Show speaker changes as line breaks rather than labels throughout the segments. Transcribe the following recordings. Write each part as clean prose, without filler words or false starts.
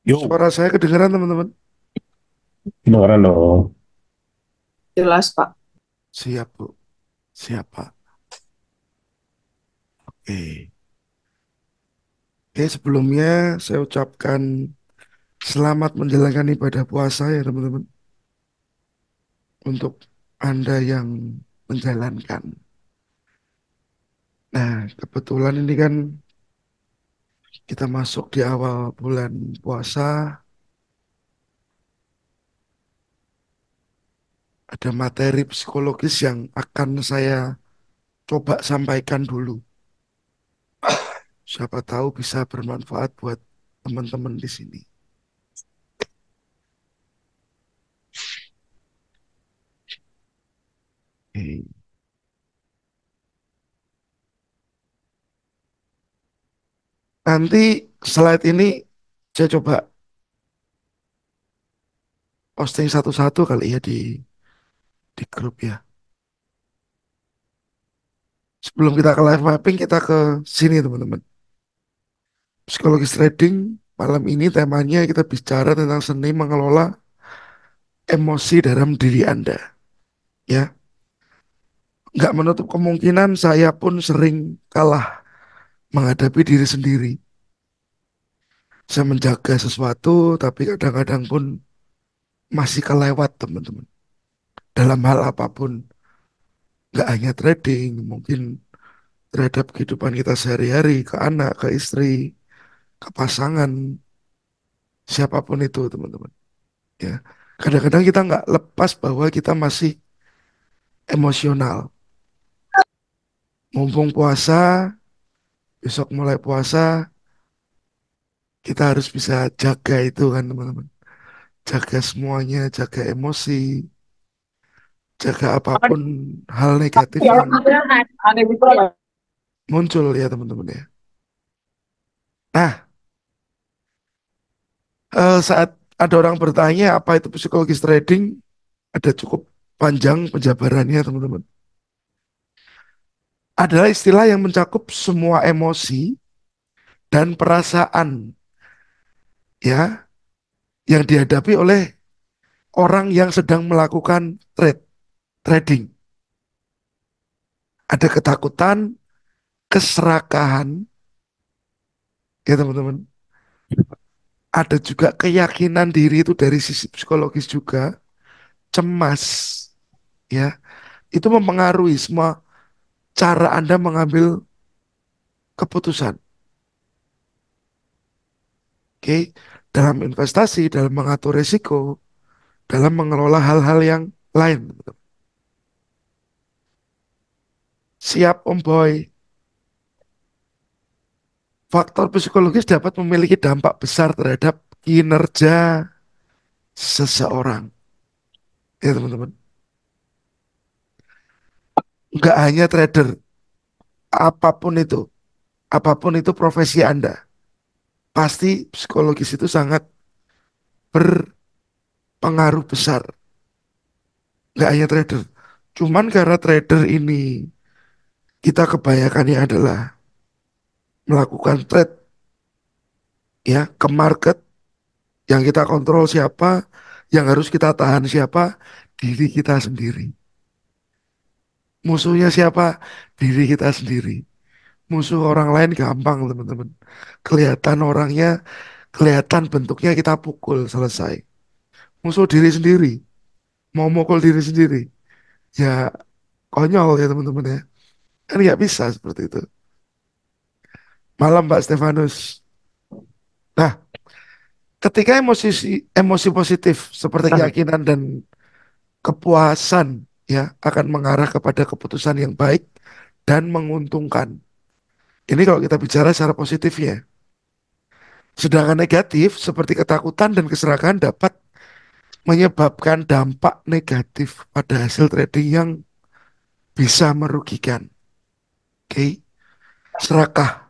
Yuk,
Suara saya kedengaran teman-teman?
kedengeran dong.
Jelas, Pak.
Siap Bu, siap Pak. Oke, sebelumnya saya ucapkan selamat menjalankan ibadah puasa ya teman-teman. Untuk Anda yang menjalankan. Nah, kebetulan ini kan kita masuk di awal bulan puasa. Ada materi psikologis yang akan saya coba sampaikan dulu. Siapa tahu bisa bermanfaat buat teman-teman di sini. Oke. Nanti slide ini saya coba posting satu-satu kali ya di grup ya. Sebelum kita ke live mapping, kita ke sini teman-teman. Psikologis trading, malam ini temanya kita bicara tentang seni mengelola emosi dalam diri Anda. Ya, nggak menutup kemungkinan saya pun sering kalah menghadapi diri sendiri. Saya menjaga sesuatu, tapi kadang-kadang pun masih kelewat teman-teman. Dalam hal apapun, nggak hanya trading, mungkin terhadap kehidupan kita sehari-hari, ke anak, ke istri, ke pasangan, siapapun itu teman-teman. Ya, kadang-kadang kita nggak lepas bahwa kita masih emosional. Mumpung puasa, besok mulai puasa, kita harus bisa jaga itu kan teman-teman. Jaga semuanya, jaga emosi, jaga apapun hal negatif yang muncul ya teman-teman ya. Nah, saat ada orang bertanya apa itu psikologis trading, ada cukup panjang penjabarannya teman-teman. Adalah istilah yang mencakup semua emosi dan perasaan ya yang dihadapi oleh orang yang sedang melakukan trading. Ada ketakutan, keserakahan, ya teman-teman. Ada juga keyakinan diri itu dari sisi psikologis juga, cemas, ya. Itu mempengaruhi semua cara Anda mengambil keputusan. Oke, dalam investasi, dalam mengatur risiko, dalam mengelola hal-hal yang lain. Siap, Om Boy. Faktor psikologis dapat memiliki dampak besar terhadap kinerja seseorang. Ya teman-teman. Nggak hanya trader, apapun itu profesi Anda. Pasti psikologis itu sangat berpengaruh besar. Nggak hanya trader. Cuman karena trader ini kita kebanyakannya adalah melakukan trade ya ke market yang kita kontrol siapa, yang harus kita tahan siapa, diri kita sendiri. Musuhnya siapa? Diri kita sendiri. Musuh orang lain gampang teman-teman. Kelihatan orangnya, kelihatan bentuknya kita pukul selesai. Musuh diri sendiri, mau mukul diri sendiri. Ya konyol ya teman-teman ya. Kan nggak bisa seperti itu. Malam Mbak Stefanus. Nah, ketika emosi positif seperti keyakinan dan kepuasan ya akan mengarah kepada keputusan yang baik dan menguntungkan. Ini kalau kita bicara secara positifnya. Sedangkan negatif seperti ketakutan dan keserakahan dapat menyebabkan dampak negatif pada hasil trading yang bisa merugikan. Oke, serakah.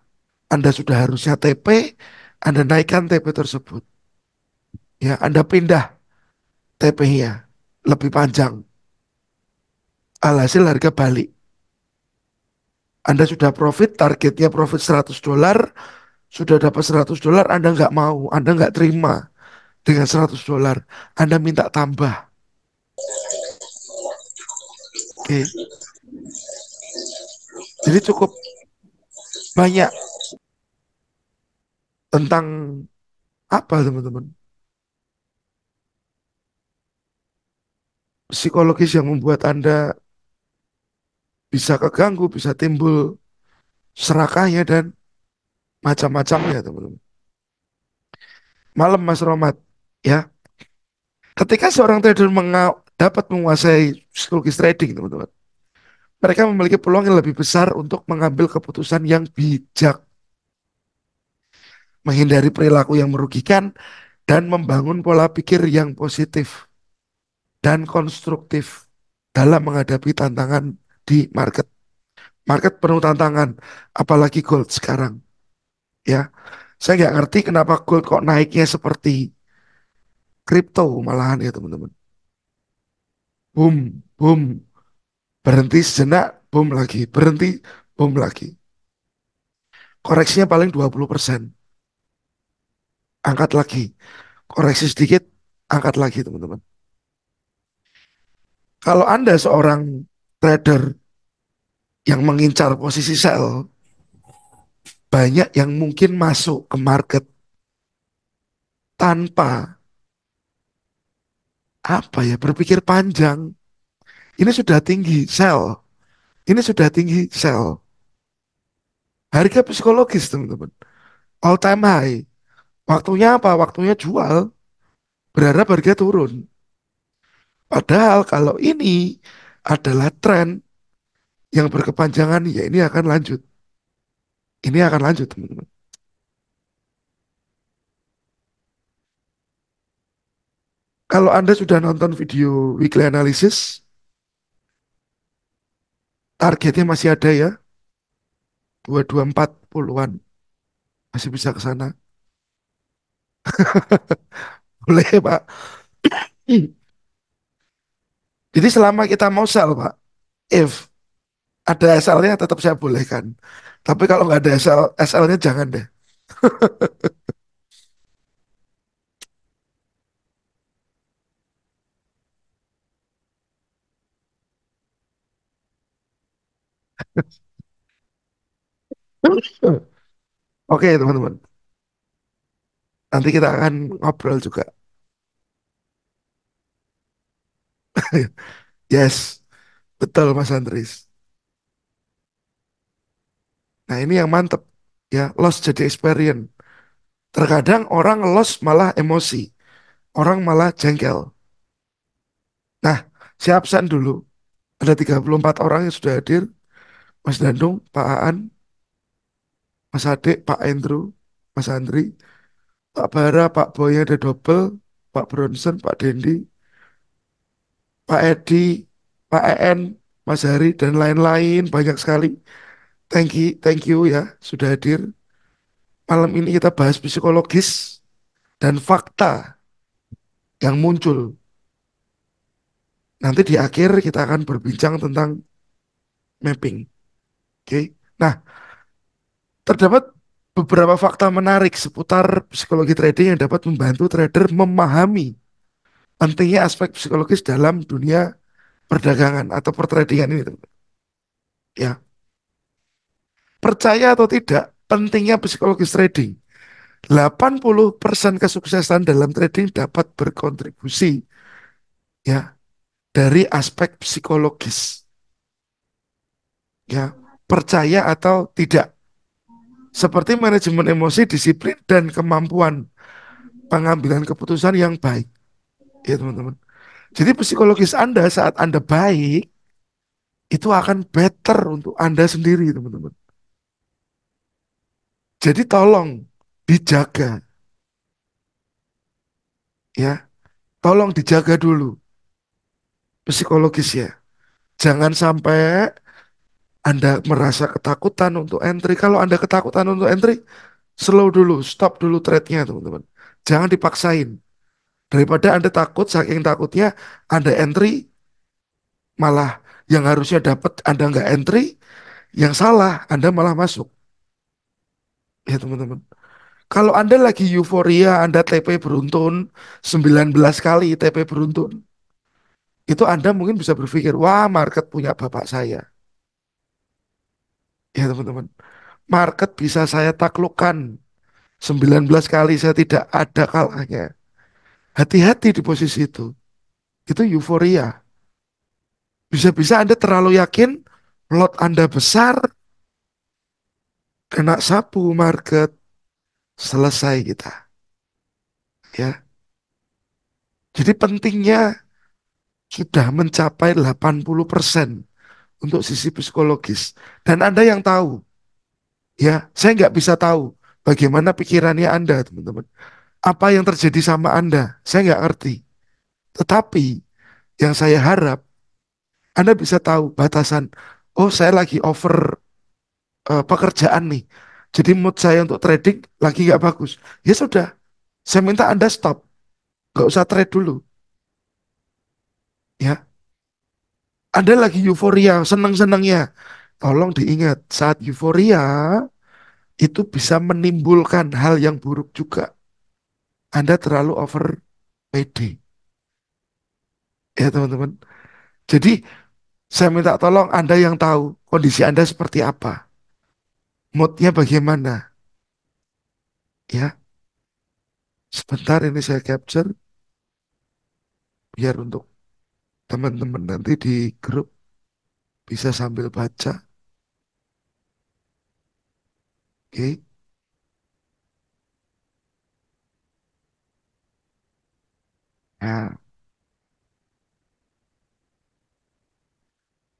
Anda sudah harusnya TP, Anda naikkan TP tersebut. Ya, Anda pindah TP-nya lebih panjang. Alhasil harga balik. Anda sudah profit, targetnya profit $100, Sudah dapat $100, Anda nggak mau, Anda nggak terima dengan $100, Anda minta tambah. Oke, jadi cukup banyak tentang apa teman-teman? Psikologis yang membuat Anda bisa keganggu, bisa timbul serakahnya dan macam-macamnya teman-teman. Malam Mas Romat, ya. Ketika seorang trader dapat menguasai psikologis trading teman-teman, mereka memiliki peluang yang lebih besar untuk mengambil keputusan yang bijak, menghindari perilaku yang merugikan, dan membangun pola pikir yang positif dan konstruktif dalam menghadapi tantangan di market. Market penuh tantangan, apalagi gold sekarang. Ya, saya nggak ngerti kenapa gold kok naiknya seperti kripto malahan ya teman-teman. Boom, boom, berhenti sejenak, boom lagi, berhenti, boom lagi. Koreksinya paling 20%, angkat lagi. Koreksi sedikit, angkat lagi teman-teman. Kalau Anda seorang trader yang mengincar posisi sell, banyak yang mungkin masuk ke market tanpa apa ya, berpikir panjang. Ini sudah tinggi, sell. Ini sudah tinggi, sell. Harga psikologis teman-teman. All time high. Waktunya apa? Waktunya jual. Berharap harga turun. Padahal kalau ini adalah tren yang berkepanjangan, ya ini akan lanjut. Ini akan lanjut teman-teman. Kalau Anda sudah nonton video weekly analysis, targetnya masih ada ya, 2240-an. Masih bisa ke sana. Boleh, Pak. Jadi selama kita mau sell, Pak, if ada SL-nya tetap saya bolehkan. Tapi kalau nggak ada SL-nya jangan deh. Oke, teman-teman. Nanti kita akan ngobrol juga. Yes, betul Mas Andris. Nah, ini yang mantep. Ya, loss jadi experience. Terkadang orang loss malah emosi. Orang malah jengkel. Nah, siap absen dulu. Ada 34 orang yang sudah hadir. Mas Dandung, Pak Aan, Mas Adik, Pak Andrew, Mas Andri, Pak Bara, Pak Boy ada double, Pak Bronson, Pak Dendi, Pak Edi, Pak EN, Mas Hari, dan lain-lain. Banyak sekali. Thank you ya sudah hadir. Malam ini kita bahas psikologis dan fakta yang muncul. Nanti di akhir kita akan berbincang tentang mapping. Oke. Nah, terdapat beberapa fakta menarik seputar psikologi trading yang dapat membantu trader memahami pentingnya aspek psikologis dalam dunia perdagangan atau pertradingan ini, teman. Ya, percaya atau tidak, pentingnya psikologis trading. 80% kesuksesan dalam trading dapat berkontribusi ya dari aspek psikologis. Ya, percaya atau tidak. Seperti manajemen emosi, disiplin, dan kemampuan pengambilan keputusan yang baik. Ya, teman-teman. Jadi psikologis Anda saat Anda baik, itu akan better untuk Anda sendiri, teman-teman. Jadi tolong dijaga, ya. Tolong dijaga dulu psikologis ya. Jangan sampai Anda merasa ketakutan untuk entry. Kalau Anda ketakutan untuk entry, slow dulu, stop dulu trade-nya, teman-teman. Jangan dipaksain. Daripada Anda takut, saking takutnya Anda entry, malah yang harusnya dapat Anda nggak entry, yang salah Anda malah masuk. Ya teman-teman. Kalau Anda lagi euforia, Anda TP beruntun 19 kali TP beruntun, itu Anda mungkin bisa berpikir, wah market punya bapak saya. Ya teman-teman, market bisa saya taklukkan 19 kali saya tidak ada kalahnya. Hati-hati di posisi itu. Itu euforia. Bisa-bisa Anda terlalu yakin, lot Anda besar, kena sapu market, selesai kita. Ya. Jadi pentingnya sudah mencapai 80% untuk sisi psikologis. Dan Anda yang tahu, ya, saya nggak bisa tahu bagaimana pikirannya Anda, teman-teman. Apa yang terjadi sama Anda, saya nggak ngerti. Tetapi yang saya harap Anda bisa tahu batasan. Oh, saya lagi over pekerjaan nih. Jadi mood saya untuk trading lagi nggak bagus. Ya sudah, saya minta Anda stop. Nggak usah trade dulu. Ya, Anda lagi euforia, seneng-senengnya. Tolong diingat, saat euforia itu bisa menimbulkan hal yang buruk juga. Anda terlalu over PD. Ya teman-teman. Jadi saya minta tolong Anda yang tahu kondisi Anda seperti apa. Moodnya bagaimana. Ya, sebentar ini saya capture. Biar untuk teman-teman nanti di grup bisa sambil baca. Oke. Nah,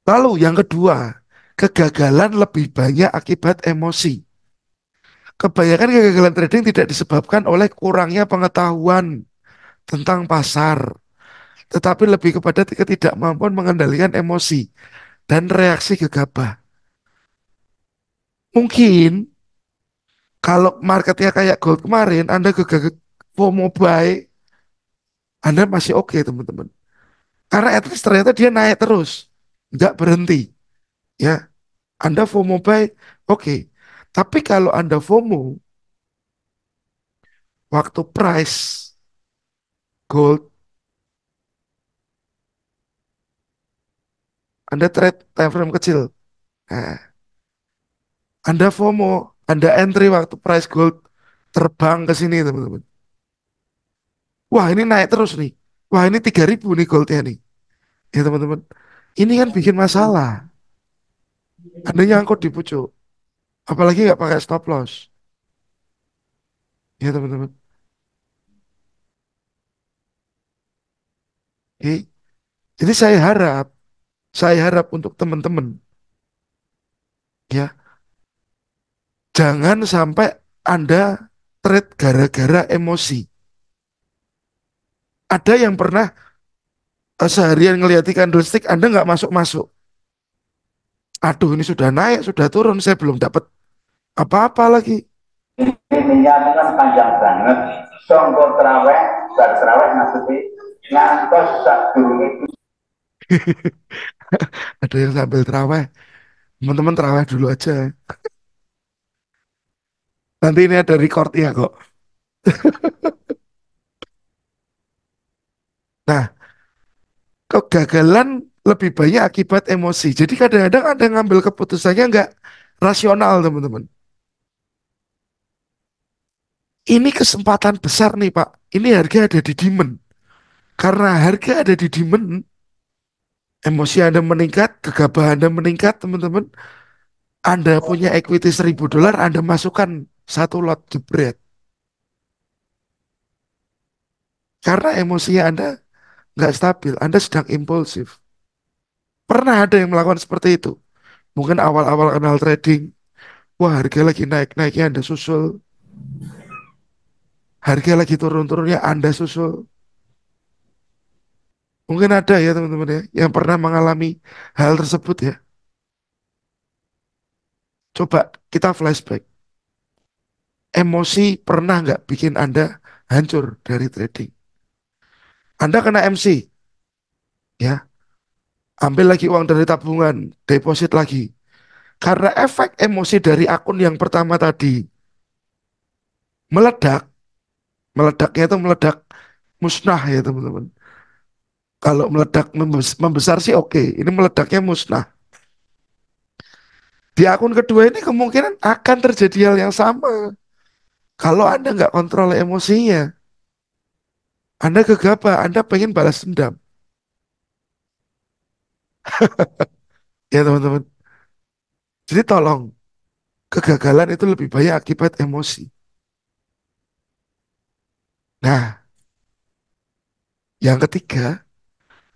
lalu yang kedua, kegagalan lebih banyak akibat emosi. Kebanyakan kegagalan trading tidak disebabkan oleh kurangnya pengetahuan tentang pasar, tetapi lebih kepada ketidakmampuan mengendalikan emosi dan reaksi gegabah. Mungkin kalau marketnya kayak gold kemarin, Anda FOMO buy, Anda masih oke teman-teman. Karena at least ternyata dia naik terus, nggak berhenti. Ya, Anda FOMO buy, oke. Tapi kalau Anda FOMO, waktu price gold, Anda trade time frame kecil. Nah, Anda FOMO, Anda entry waktu price gold terbang ke sini teman-teman. Wah ini naik terus nih. Wah ini 3.000 nih goldnya nih. Ya teman-teman. Ini kan bikin masalah. Anda nyangkut di pucuk. Apalagi nggak pakai stop loss. Ya teman-teman. Oke. Jadi saya harap untuk teman-teman ya, jangan sampai Anda trade gara-gara emosi. Ada yang pernah seharian ngeliat candlestick Anda nggak masuk-masuk. Aduh ini sudah naik, sudah turun, saya belum dapat apa-apa lagi.
Ini kan panjang banget. Songko terawih, bar terawih maksudnya ngantos sak durunge
Ada yang sambil terawih. Teman-teman terawih dulu aja. Nanti ini ada recordnya kok. Nah, kegagalan lebih banyak akibat emosi. Jadi kadang-kadang ada ngambil keputusannya nggak rasional, teman-teman. Ini kesempatan besar nih, Pak. Ini harga ada di demand. Karena harga ada di demand, emosi Anda meningkat, gegabah Anda meningkat, teman-teman. Anda punya equity $1.000, Anda masukkan satu lot jebret. Karena emosinya Anda nggak stabil, Anda sedang impulsif. Pernah ada yang melakukan seperti itu. Mungkin awal-awal kenal trading, wah harga lagi naik-naiknya Anda susul. Harga lagi turun-turunnya Anda susul. Mungkin ada ya teman-teman ya, yang pernah mengalami hal tersebut ya. Coba kita flashback. Emosi pernah nggak bikin Anda hancur dari trading? Anda kena MC, ya. Ambil lagi uang dari tabungan, deposit lagi. Karena efek emosi dari akun yang pertama tadi, meledak, meledaknya itu meledak musnah ya teman-teman. Kalau meledak membesar sih oke, ini meledaknya musnah. Di akun kedua ini kemungkinan akan terjadi hal yang sama. Kalau Anda nggak kontrol emosinya, Anda gegabah, Anda pengen balas dendam. Ya teman-teman. Jadi tolong, kegagalan itu lebih banyak akibat emosi. Nah, yang ketiga,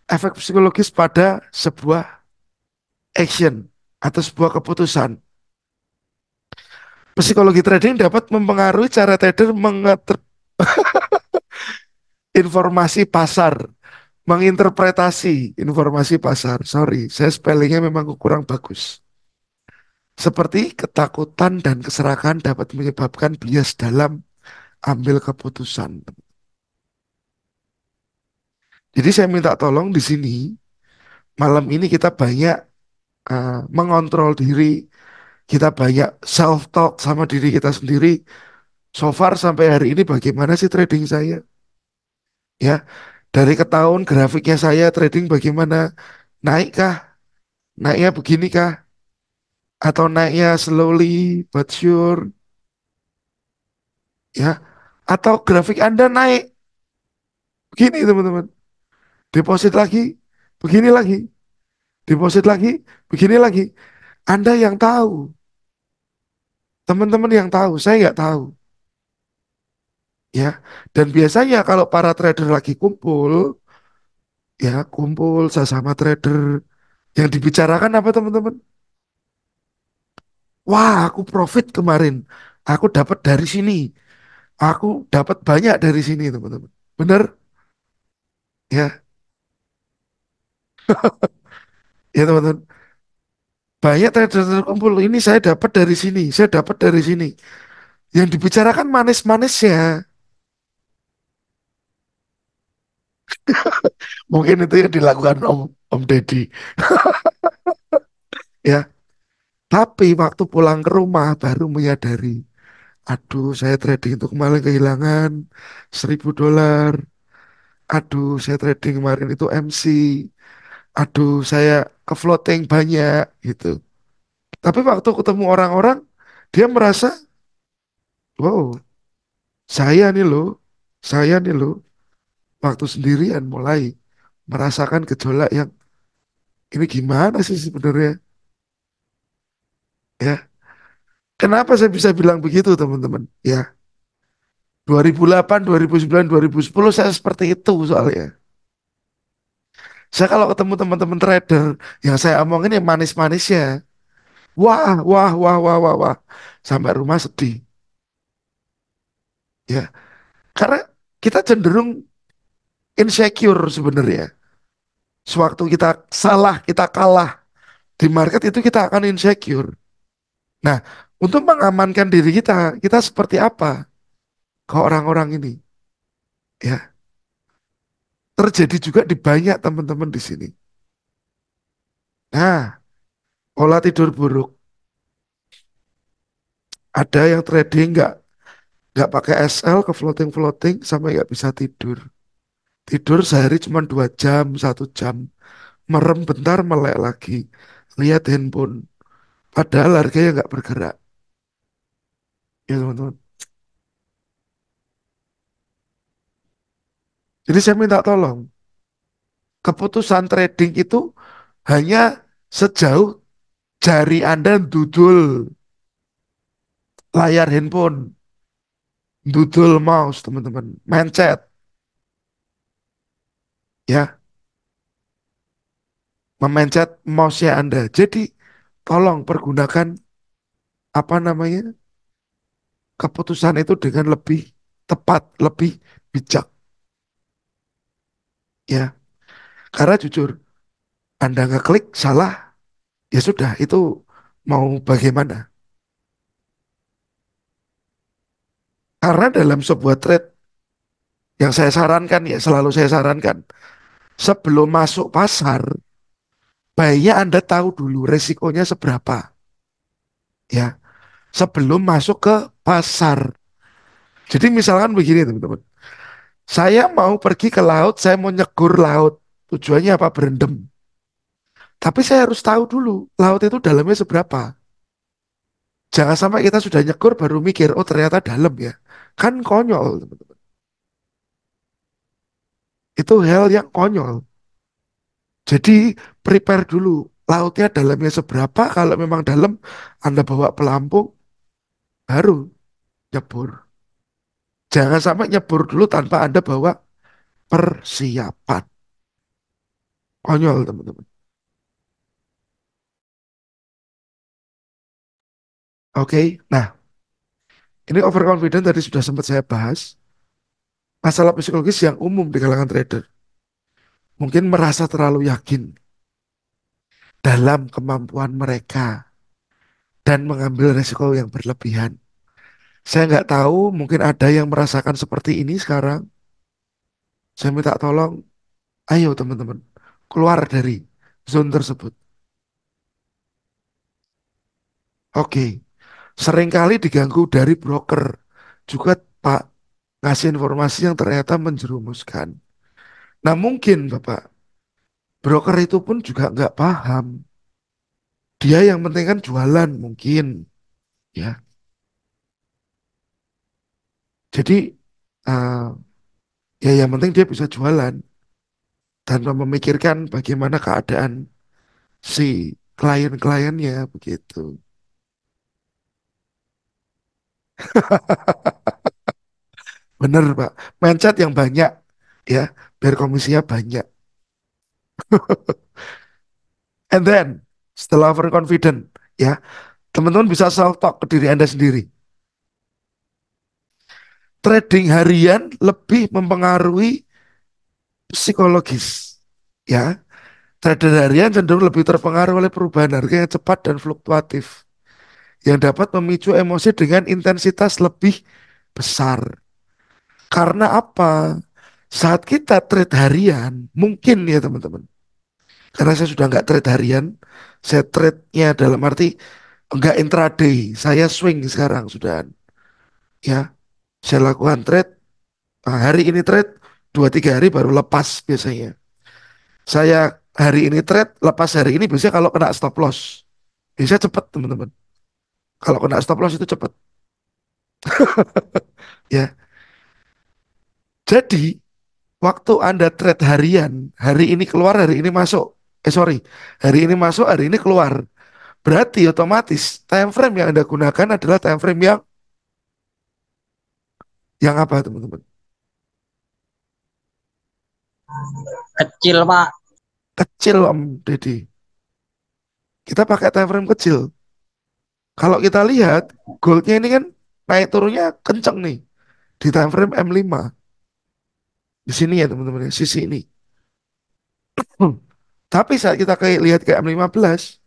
efek psikologis pada sebuah action atau sebuah keputusan. Psikologi trading dapat mempengaruhi cara trader informasi pasar, menginterpretasi informasi pasar. Sorry, saya spellingnya memang kurang bagus. Seperti ketakutan dan keserakahan dapat menyebabkan bias dalam ambil keputusan. Jadi saya minta tolong di sini, malam ini kita banyak mengontrol diri, kita banyak self-talk sama diri kita sendiri. So far sampai hari ini bagaimana sih trading saya? Ya, dari ke tahun grafiknya saya trading bagaimana? Naik kah? Naiknya begini kah? Atau naiknya slowly but sure? Ya, atau grafik Anda naik begini teman-teman. Deposit lagi, begini lagi. Deposit lagi, begini lagi. Anda yang tahu, teman-teman yang tahu, saya nggak tahu. Ya, dan biasanya kalau para trader lagi kumpul, ya kumpul sesama trader, yang dibicarakan apa teman-teman? Wah, aku profit kemarin. Aku dapat dari sini. Aku dapat banyak dari sini, teman-teman. Benar? Ya, ya teman-teman. Banyak trader terkumpul. Ini saya dapat dari sini. Saya dapat dari sini. Yang dibicarakan manis-manisnya. Mungkin itu yang dilakukan Om Deddy. Ya, tapi waktu pulang ke rumah baru menyadari. Aduh, saya trading itu kemarin kehilangan $1.000. Aduh, saya trading kemarin itu MC. Aduh, saya ke floating banyak gitu. Tapi waktu ketemu orang-orang, dia merasa, wow, saya nih loh, saya nih loh, waktu sendirian mulai merasakan gejolak yang ini gimana sih sebenarnya, ya. Kenapa saya bisa bilang begitu, teman-teman? Ya, 2008, 2009, 2010 saya seperti itu soalnya. Saya kalau ketemu teman-teman trader, yang saya omongin yang manis-manisnya, wah, wah, wah, wah, wah, wah, sampai rumah sedih, ya. Karena kita cenderung insecure sebenarnya. Sewaktu kita salah, kita kalah di market itu kita akan insecure. Nah, untuk mengamankan diri kita seperti apa ke orang-orang ini? Ya, terjadi juga di banyak teman-teman di sini. Nah, pola tidur buruk. Ada yang trading nggak pakai SL ke floating-floating sampai nggak bisa tidur. Tidur sehari cuma 2 jam, 1 jam. Merem bentar melek lagi. Lihat handphone. Padahal harganya nggak bergerak. Ya teman-teman. Jadi saya minta tolong. Keputusan trading itu hanya sejauh jari Anda dudul layar handphone, dudul mouse, teman-teman, mencet, ya, memencet mouse-nya Anda. Jadi, tolong pergunakan apa namanya keputusan itu dengan lebih tepat, lebih bijak, ya. Karena jujur, Anda ngeklik salah, ya sudah, itu mau bagaimana? Karena dalam sebuah trade yang saya sarankan, ya selalu saya sarankan, sebelum masuk pasar, baiknya Anda tahu dulu resikonya seberapa. Ya, sebelum masuk ke pasar. Jadi misalkan begini teman-teman. Saya mau pergi ke laut, saya mau nyegur laut. Tujuannya apa? Berendam. Tapi saya harus tahu dulu, laut itu dalamnya seberapa. Jangan sampai kita sudah nyegur baru mikir, oh ternyata dalam ya. Kan konyol, teman-teman. Itu hal yang konyol. Jadi prepare dulu, lautnya dalamnya seberapa. Kalau memang dalam, Anda bawa pelampung, baru nyebur. Jangan sampai nyebur dulu tanpa Anda bawa persiapan. Konyol, teman-teman. Oke, nah ini overconfident tadi sudah sempat saya bahas. Masalah psikologis yang umum di kalangan trader. Mungkin merasa terlalu yakin dalam kemampuan mereka dan mengambil resiko yang berlebihan. Saya nggak tahu, mungkin ada yang merasakan seperti ini sekarang. Saya minta tolong, ayo teman-teman, keluar dari zone tersebut. Oke, seringkali diganggu dari broker. Juga Pak, ngasih informasi yang ternyata menjerumuskan. Nah mungkin Bapak, broker itu pun juga nggak paham. Dia yang penting kan jualan mungkin, ya. Jadi eh, ya yang penting dia bisa jualan tanpa memikirkan bagaimana keadaan si klien-kliennya begitu. Bener Pak, mindset yang banyak ya, biar komisinya banyak. And then setelah overconfident ya, teman-teman bisa self talk ke diri Anda sendiri. Trading harian lebih mempengaruhi psikologis ya. Trader harian cenderung lebih terpengaruh oleh perubahan harga yang cepat dan fluktuatif yang dapat memicu emosi dengan intensitas lebih besar. Karena apa? Saat kita trade harian, mungkin ya teman-teman. Karena saya sudah nggak trade harian, saya trade-nya dalam arti enggak intraday, saya swing sekarang sudah. Ya, saya lakukan trade, nah, hari ini trade, 2-3 hari baru lepas biasanya. Saya hari ini trade, lepas hari ini biasanya kalau kena stop loss. Biasanya cepat teman-teman. Kalau kena stop loss itu cepat. Ya, jadi waktu Anda trade harian, hari ini keluar, hari ini masuk. Sorry, hari ini masuk, hari ini keluar. Berarti otomatis time frame yang Anda gunakan adalah time frame yang apa, teman-teman?
Kecil, Pak.
Kecil, Om Deddy. Kita pakai time frame kecil. Kalau kita lihat, goldnya ini kan naik turunnya kenceng nih di time frame M5. Di sini ya, teman-teman, ya, sisi ini. Tapi saat kita kayak lihat ke M15,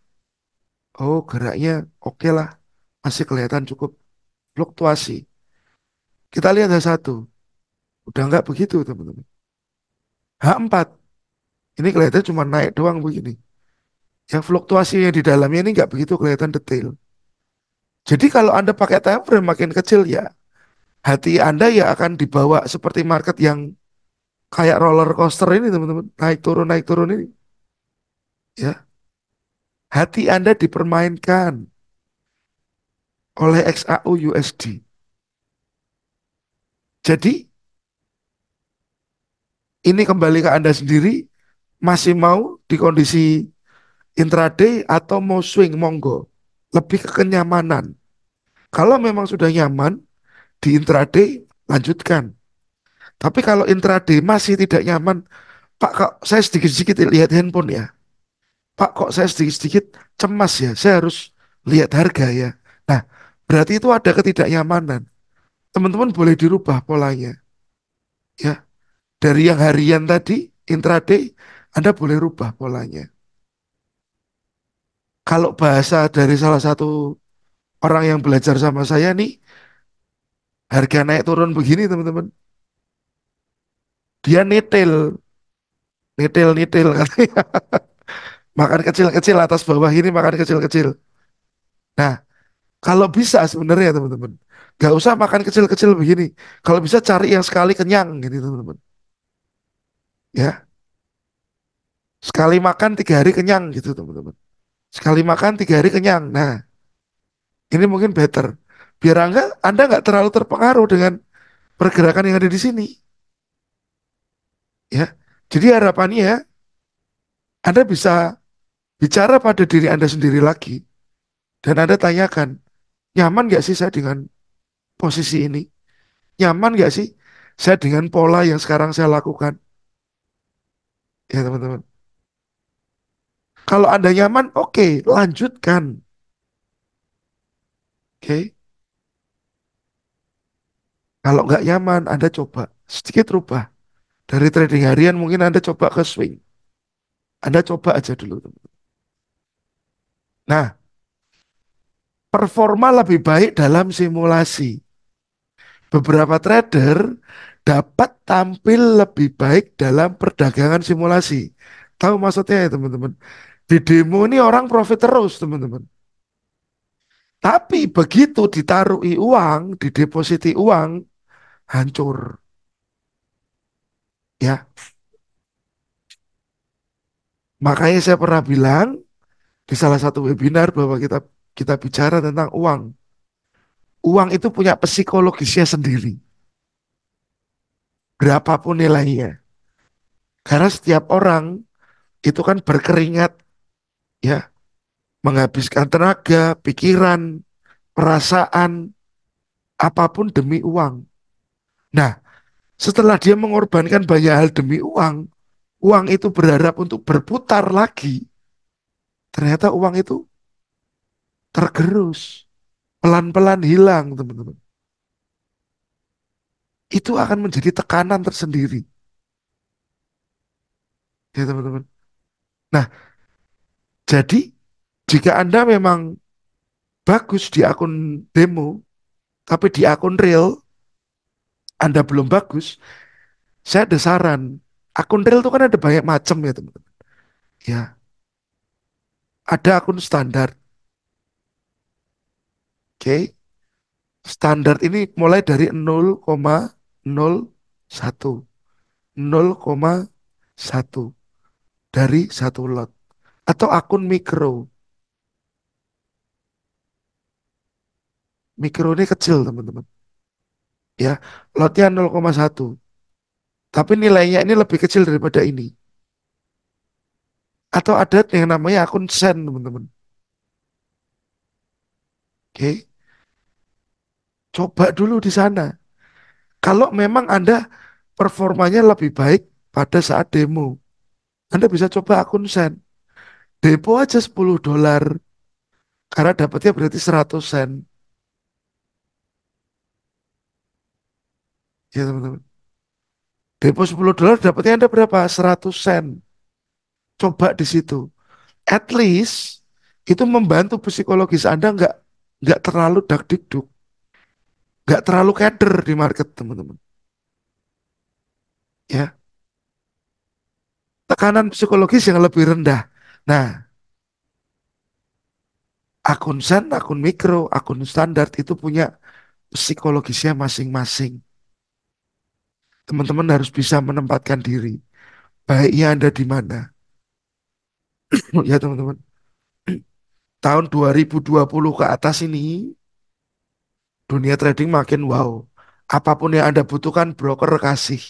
oh geraknya oke lah. Masih kelihatan cukup fluktuasi. Kita lihat H1, udah nggak begitu teman-teman. H4, ini kelihatannya cuma naik doang begini. Yang fluktuasinya di dalamnya ini nggak begitu kelihatan detail. Jadi kalau Anda pakai time frame makin kecil ya, hati Anda ya akan dibawa seperti market yang kayak roller coaster ini teman-teman. Naik turun ini. Ya, hati Anda dipermainkan oleh XAU USD. Jadi ini kembali ke Anda sendiri, masih mau di kondisi intraday atau mau swing monggo. Lebih ke kenyamanan. Kalau memang sudah nyaman di intraday, lanjutkan. Tapi kalau intraday masih tidak nyaman, Pak kok saya sedikit-sedikit lihat handphone ya. Pak kok saya sedikit-sedikit cemas ya. Saya harus lihat harga ya. Nah, berarti itu ada ketidaknyamanan. Teman-teman boleh dirubah polanya. Ya, dari yang harian tadi, intraday, Anda boleh rubah polanya. Kalau bahasa dari salah satu orang yang belajar sama saya nih, harga naik turun begini teman-teman. Dia nitil katanya. Makan kecil-kecil atas bawah ini makan kecil-kecil. Nah, kalau bisa sebenarnya teman-teman, Gak usah makan kecil-kecil begini. Kalau bisa cari yang sekali kenyang gitu teman-teman. Ya, sekali makan 3 hari kenyang gitu teman-teman. Sekali makan 3 hari kenyang. Nah, ini mungkin better. Biar Anda nggak terlalu terpengaruh dengan pergerakan yang ada di sini. Ya, jadi harapannya ya, Anda bisa bicara pada diri Anda sendiri lagi. Dan Anda tanyakan, nyaman nggak sih saya dengan posisi ini? Nyaman nggak sih saya dengan pola yang sekarang saya lakukan? Ya teman-teman. Kalau Anda nyaman, oke, lanjutkan. Oke. Kalau nggak nyaman, Anda coba sedikit rubah. Dari trading harian mungkin Anda coba ke swing. Anda coba aja dulu, teman. Nah, performa lebih baik dalam simulasi. Beberapa trader dapat tampil lebih baik dalam perdagangan simulasi. Tahu maksudnya ya teman-teman? Di demo ini orang profit terus, teman-teman. Tapi begitu ditaruhi uang, didepositi uang, hancur. Ya, makanya saya pernah bilang di salah satu webinar bahwa kita kita bicara tentang uang. Uang itu punya psikologisnya sendiri, berapapun nilainya. Karena setiap orang itu kan berkeringat, ya, menghabiskan tenaga, pikiran, perasaan, apapun demi uang. Nah, setelah dia mengorbankan banyak hal demi uang, uang itu berharap untuk berputar lagi. Ternyata uang itu tergerus, pelan-pelan hilang, teman-teman. Itu akan menjadi tekanan tersendiri, ya teman-teman. Nah, jadi jika Anda memang bagus di akun demo, tapi di akun real Anda belum bagus, saya ada saran. Akun real itu kan ada banyak macam ya teman-teman. Ya, ada akun standar. Oke, standar ini mulai dari 0,01. 0,1 dari satu lot. Atau akun mikro. Mikro ini kecil teman-teman. Ya, lotnya 0,1. Tapi nilainya ini lebih kecil daripada ini. Atau ada yang namanya akun sen teman-teman. Oke, coba dulu di sana. Kalau memang Anda performanya lebih baik pada saat demo, Anda bisa coba akun sen. Depo aja $10. Karena dapatnya berarti 100 sen. Ya teman-teman. Depo $10 dapatnya Anda berapa? 100 sen. Coba di situ. At least itu membantu psikologis Anda nggak terlalu dakdikduk, nggak terlalu keder di market teman-teman. Ya, tekanan psikologis yang lebih rendah. Nah, akun sen, akun mikro, akun standar itu punya psikologisnya masing-masing. Teman-teman harus bisa menempatkan diri. Baiknya Anda di mana? Ya teman-teman. Tahun 2020 ke atas ini, dunia trading makin wow. Apapun yang Anda butuhkan, broker kasih.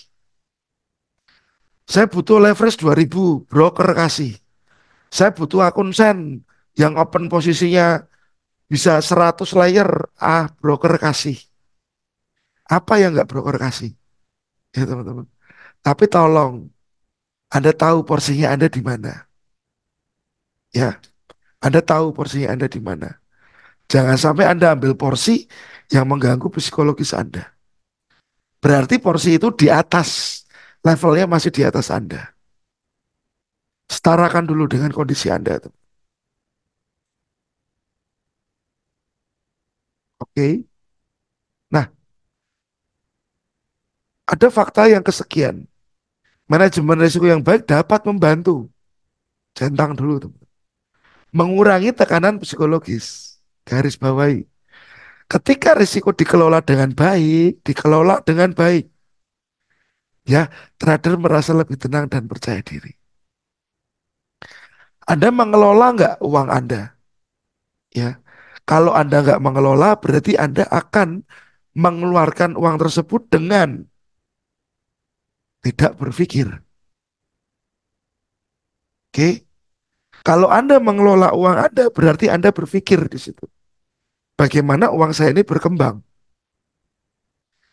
Saya butuh leverage 2000, broker kasih. Saya butuh akun sen yang open posisinya bisa 100 layer, broker kasih. Apa yang nggak broker kasih? Ya teman-teman. Tapi tolong, Anda tahu porsinya Anda di mana. Ya, Anda tahu porsinya Anda di mana. Jangan sampai Anda ambil porsi yang mengganggu psikologis Anda. Berarti porsi itu di atas, levelnya masih di atas Anda. Setarakan dulu dengan kondisi Anda. Oke. Nah, ada fakta yang kesekian. Manajemen risiko yang baik dapat membantu. Centang dulu, teman. Mengurangi tekanan psikologis. Garis bawahi. Ketika risiko dikelola dengan baik, ya, trader merasa lebih tenang dan percaya diri. Anda mengelola nggak uang Anda? Ya, kalau Anda nggak mengelola, berarti Anda akan mengeluarkan uang tersebut dengan tidak berpikir. Oke? Kalau Anda mengelola uang Anda, berarti Anda berpikir di situ. Bagaimana uang saya ini berkembang?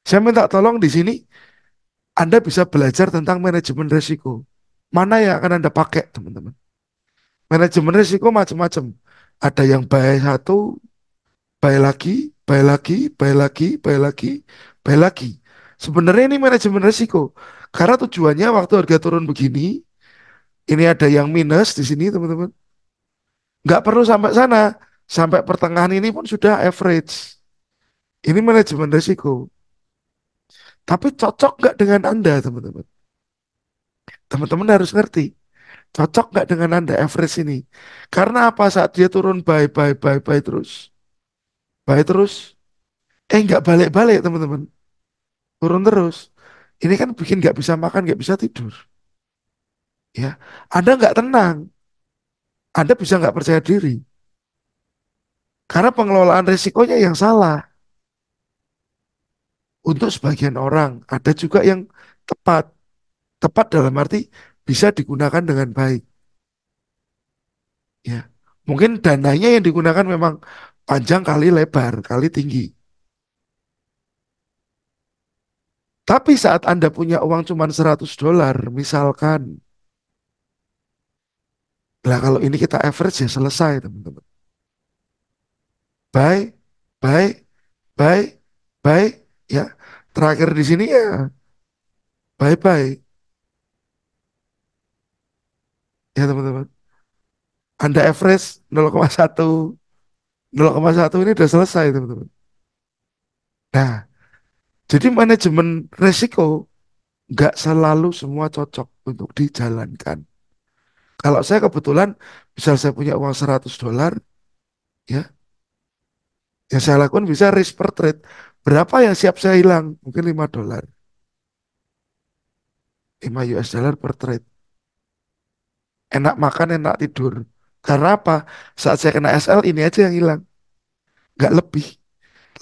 Saya minta tolong di sini, Anda bisa belajar tentang manajemen risiko. Mana yang akan Anda pakai, teman-teman? Manajemen risiko macam-macam. Ada yang buy satu, buy lagi, buy lagi, buy lagi, buy lagi, buy lagi. Sebenarnya ini manajemen risiko. Karena tujuannya waktu harga turun begini, ini ada yang minus di sini, teman-teman. Nggak perlu sampai sana. Sampai pertengahan ini pun sudah average. Ini manajemen risiko. Tapi cocok nggak dengan Anda, teman-teman? Teman-teman harus ngerti. Cocok nggak dengan Anda average ini? Karena apa? Saat dia turun buy, buy, buy, buy terus. Buy terus. Nggak balik-balik, teman-teman. Turun terus. Ini kan bikin nggak bisa makan, nggak bisa tidur. Ya, Anda nggak tenang. Anda bisa nggak percaya diri. Karena pengelolaan risikonya yang salah. Untuk sebagian orang, ada juga yang tepat. Tepat dalam arti bisa digunakan dengan baik. Ya, mungkin dananya yang digunakan memang panjang kali lebar, kali tinggi. Tapi saat Anda punya uang cuma $100, misalkan. Nah, kalau ini kita average ya selesai, teman-teman. Buy, buy, buy, buy, ya. Terakhir di sini ya bye bye, ya teman-teman. Anda average 0,1, 0,1 ini udah selesai, teman-teman. Nah, jadi manajemen resiko nggak selalu semua cocok untuk dijalankan. Kalau saya kebetulan, misal saya punya uang $100, ya, yang saya lakukan bisa risk per trade. Berapa yang siap saya hilang? Mungkin $5. $5 per trade. Enak makan, enak tidur. Karena apa? Saat saya kena SL, ini aja yang hilang. Nggak lebih.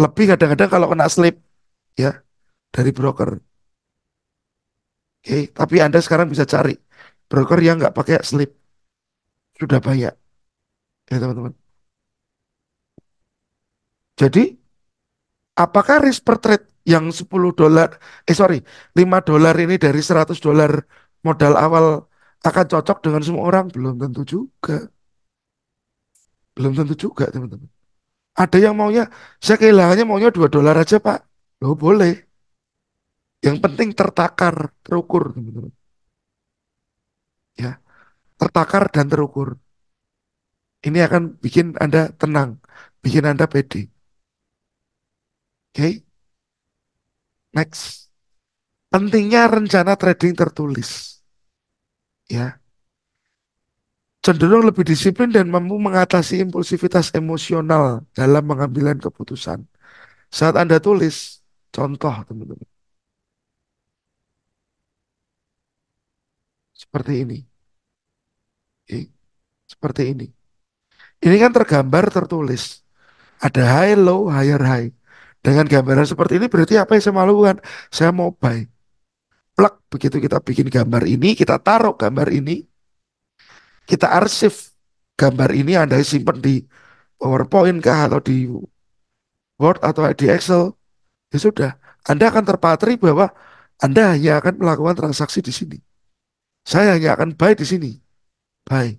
Lebih kadang-kadang kalau kena slip, ya, dari broker. Oke, tapi Anda sekarang bisa cari broker yang nggak pakai slip. Sudah banyak, ya teman-teman. Jadi, apakah risk per trade yang $10, $5 ini dari $100 modal awal akan cocok dengan semua orang? Belum tentu juga. Belum tentu juga, teman-teman. Ada yang maunya, saya kehilangannya maunya $2 aja, Pak. Loh, boleh. Yang penting tertakar, terukur, teman-teman. Ya, tertakar dan terukur. Ini akan bikin Anda tenang, bikin Anda pede. Oke, next. Pentingnya rencana trading tertulis. Ya, cenderung lebih disiplin dan mampu mengatasi impulsivitas emosional dalam mengambil keputusan. Saat Anda tulis, contoh teman-teman, seperti ini. Oke, seperti ini. Ini kan tergambar tertulis. Ada high, low, higher, high. Dengan gambaran seperti ini berarti apa yang saya mau lakukan? Saya mau buy. Plak, begitu kita bikin gambar ini, kita taruh gambar ini, kita arsip gambar ini, Anda simpan di PowerPoint kah atau di Word atau di Excel, ya sudah. Anda akan terpatri bahwa Anda hanya akan melakukan transaksi di sini. Saya hanya akan buy di sini. Buy.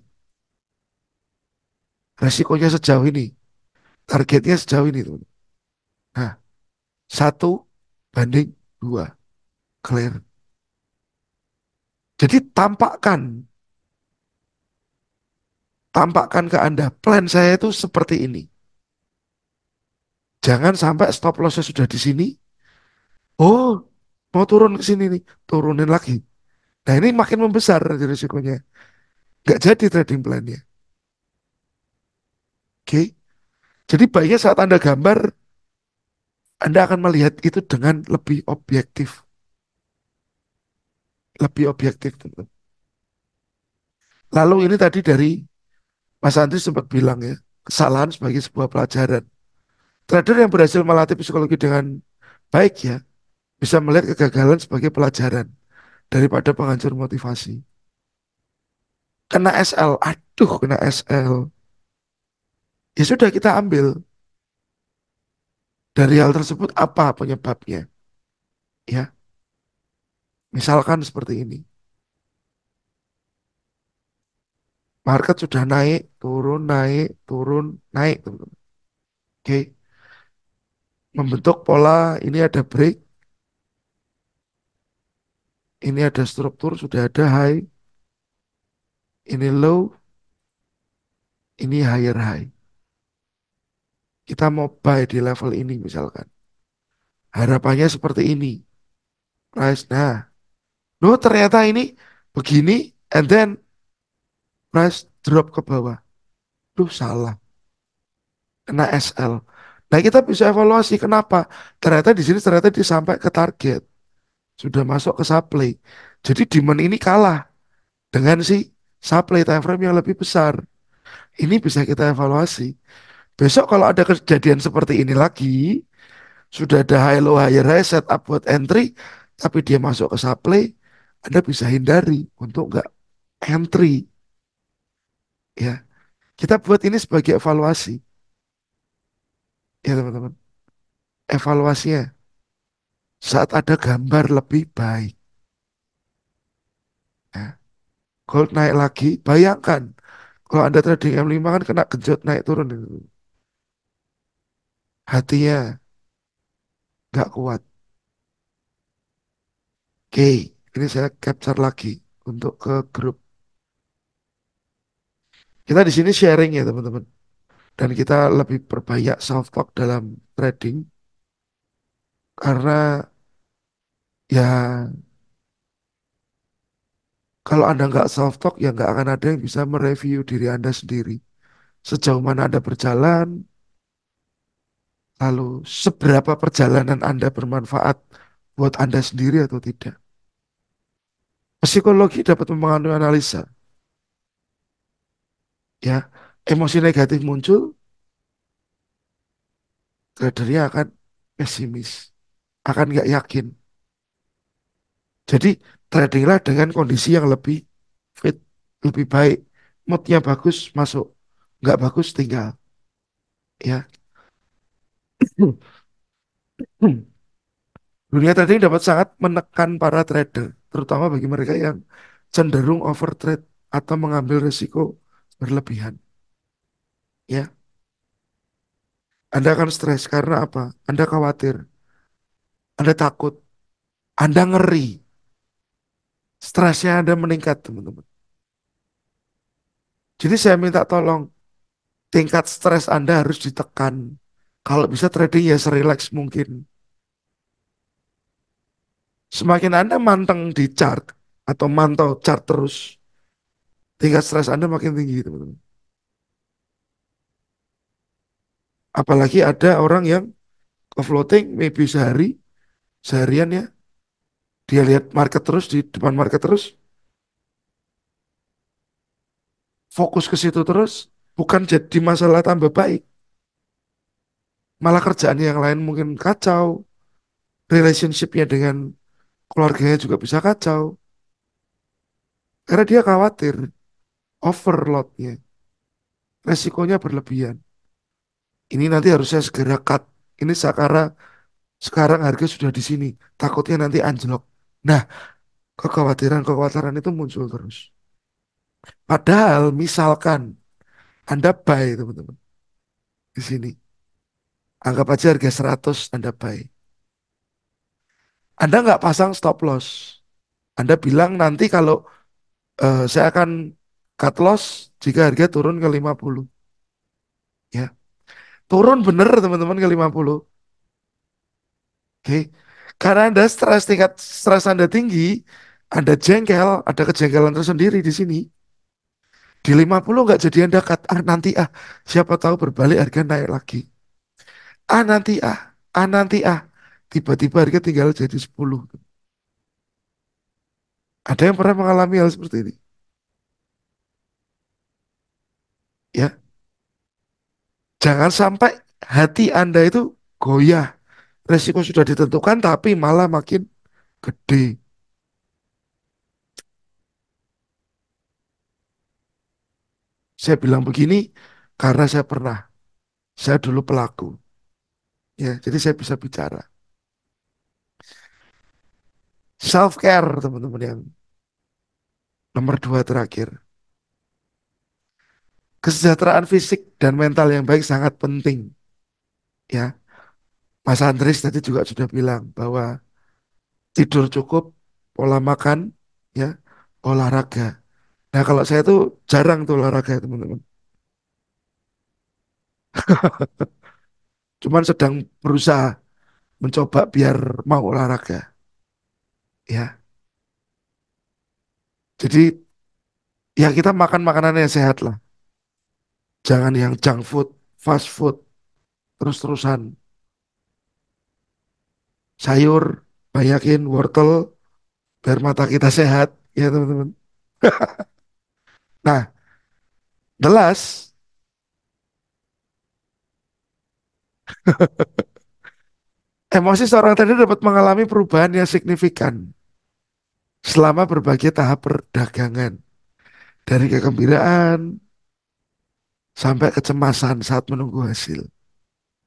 Resikonya sejauh ini. Targetnya sejauh ini, teman. Nah, 1 banding 2. Clear. Jadi tampakkan ke Anda, plan saya itu seperti ini. Jangan sampai stop lossnya sudah di sini. Oh, mau turun ke sini nih, turunin lagi. Nah ini makin membesar nanti risikonya. Nggak jadi trading plan-nya. Oke. Jadi baiknya saat Anda gambar, Anda akan melihat itu dengan lebih objektif. Lebih objektif, teman-teman. Lalu ini tadi dari Mas Andri sempat bilang ya, kesalahan sebagai sebuah pelajaran. Trader yang berhasil melatih psikologi dengan baik ya, bisa melihat kegagalan sebagai pelajaran daripada penghancur motivasi. Kena SL, aduh kena SL. Ya sudah kita ambil dari hal tersebut apa penyebabnya. Ya, misalkan seperti ini. Market sudah naik, turun, naik, teman-teman. Oke, membentuk pola ini ada break, ini ada struktur, sudah ada high, ini low, ini higher high. Kita mau buy di level ini misalkan. Harapannya seperti ini. Price, nah, loh ternyata ini begini, and then price drop ke bawah. Duh salah, kena SL. Nah kita bisa evaluasi kenapa. Ternyata di sini ternyata dia sampai ke target. Sudah masuk ke supply. Jadi demand ini kalah dengan si supply time frame yang lebih besar. Ini bisa kita evaluasi. Besok kalau ada kejadian seperti ini lagi, sudah ada high low higher high setup buat entry, tapi dia masuk ke supply, Anda bisa hindari untuk nggak entry. Ya, kita buat ini sebagai evaluasi, ya teman-teman. Evaluasinya saat ada gambar lebih baik. Ya. Gold naik lagi, bayangkan kalau Anda trading M5 kan kena genjot naik turun. Hatinya nggak kuat. Oke, ini saya capture lagi untuk ke grup. Kita di sini sharing ya teman-teman. Dan kita lebih perbanyak self talk dalam trading karena ya kalau Anda nggak self talk ya nggak akan ada yang bisa mereview diri Anda sendiri. Sejauh mana Anda berjalan, lalu seberapa perjalanan Anda bermanfaat buat Anda sendiri atau tidak. Psikologi dapat mempengaruhi analisa. Ya, emosi negatif muncul, tradernya akan pesimis, akan nggak yakin. Jadi tradinglah dengan kondisi yang lebih fit, lebih baik. Moodnya bagus, masuk. Nggak bagus, tinggal. Ya. Dunia trading dapat sangat menekan para trader, terutama bagi mereka yang cenderung overtrade atau mengambil risiko berlebihan. Ya, Anda akan stres karena apa? Anda khawatir, Anda takut, Anda ngeri, stresnya Anda meningkat, teman-teman. Jadi saya minta tolong, tingkat stres Anda harus ditekan. Kalau bisa trading ya serileks mungkin. Semakin Anda manteng di chart atau mantau chart terus, tingkat stres Anda makin tinggi, teman-teman. Apalagi ada orang yang ke floating, maybe seharian ya, dia lihat market terus, di depan market terus, fokus ke situ terus, bukan jadi masalah tambah baik. Malah kerjaan yang lain mungkin kacau, relationship-nya dengan keluarganya juga bisa kacau. Karena dia khawatir, overload-nya, resikonya berlebihan. Ini nanti harus saya segera cut. Ini sekarang harga sudah di sini, takutnya nanti anjlok. Nah, kekhawatiran-kekhawatiran itu muncul terus. Padahal misalkan Anda buy teman-teman di sini. Anggap aja harga 100 Anda buy. Anda nggak pasang stop loss. Anda bilang nanti kalau saya akan cut loss jika harga turun ke 50. Ya, turun bener teman-teman ke 50. Oke. Karena Anda stres, tingkat stres Anda tinggi, Anda jengkel, ada kejengkelan tersendiri di sini. Di 50 nggak jadi Anda cut, nanti siapa tahu berbalik harga naik lagi. Nanti A nanti A. Tiba-tiba harga tinggal jadi 10. Ada yang pernah mengalami hal seperti ini? Ya, jangan sampai hati Anda itu goyah. Resiko sudah ditentukan tapi malah makin gede. Saya bilang begini karena saya dulu pelaku. Ya, jadi saya bisa bicara. Self care, teman-teman, yang nomor 2 terakhir. Kesejahteraan fisik dan mental yang baik sangat penting. Ya, Mas Andris tadi juga sudah bilang bahwa tidur cukup, pola makan, ya, olahraga. Nah, kalau saya tuh jarang tuh olahraga, teman-teman. Cuman sedang berusaha mencoba biar mau olahraga. Ya, jadi ya kita makan makanan yang sehat lah. Jangan yang junk food, fast food, terus-terusan. Sayur, banyakin wortel, biar mata kita sehat. Ya, teman-teman. Nah, the last, emosi seorang trader dapat mengalami perubahan yang signifikan selama berbagai tahap perdagangan. Dari kegembiraan sampai kecemasan saat menunggu hasil.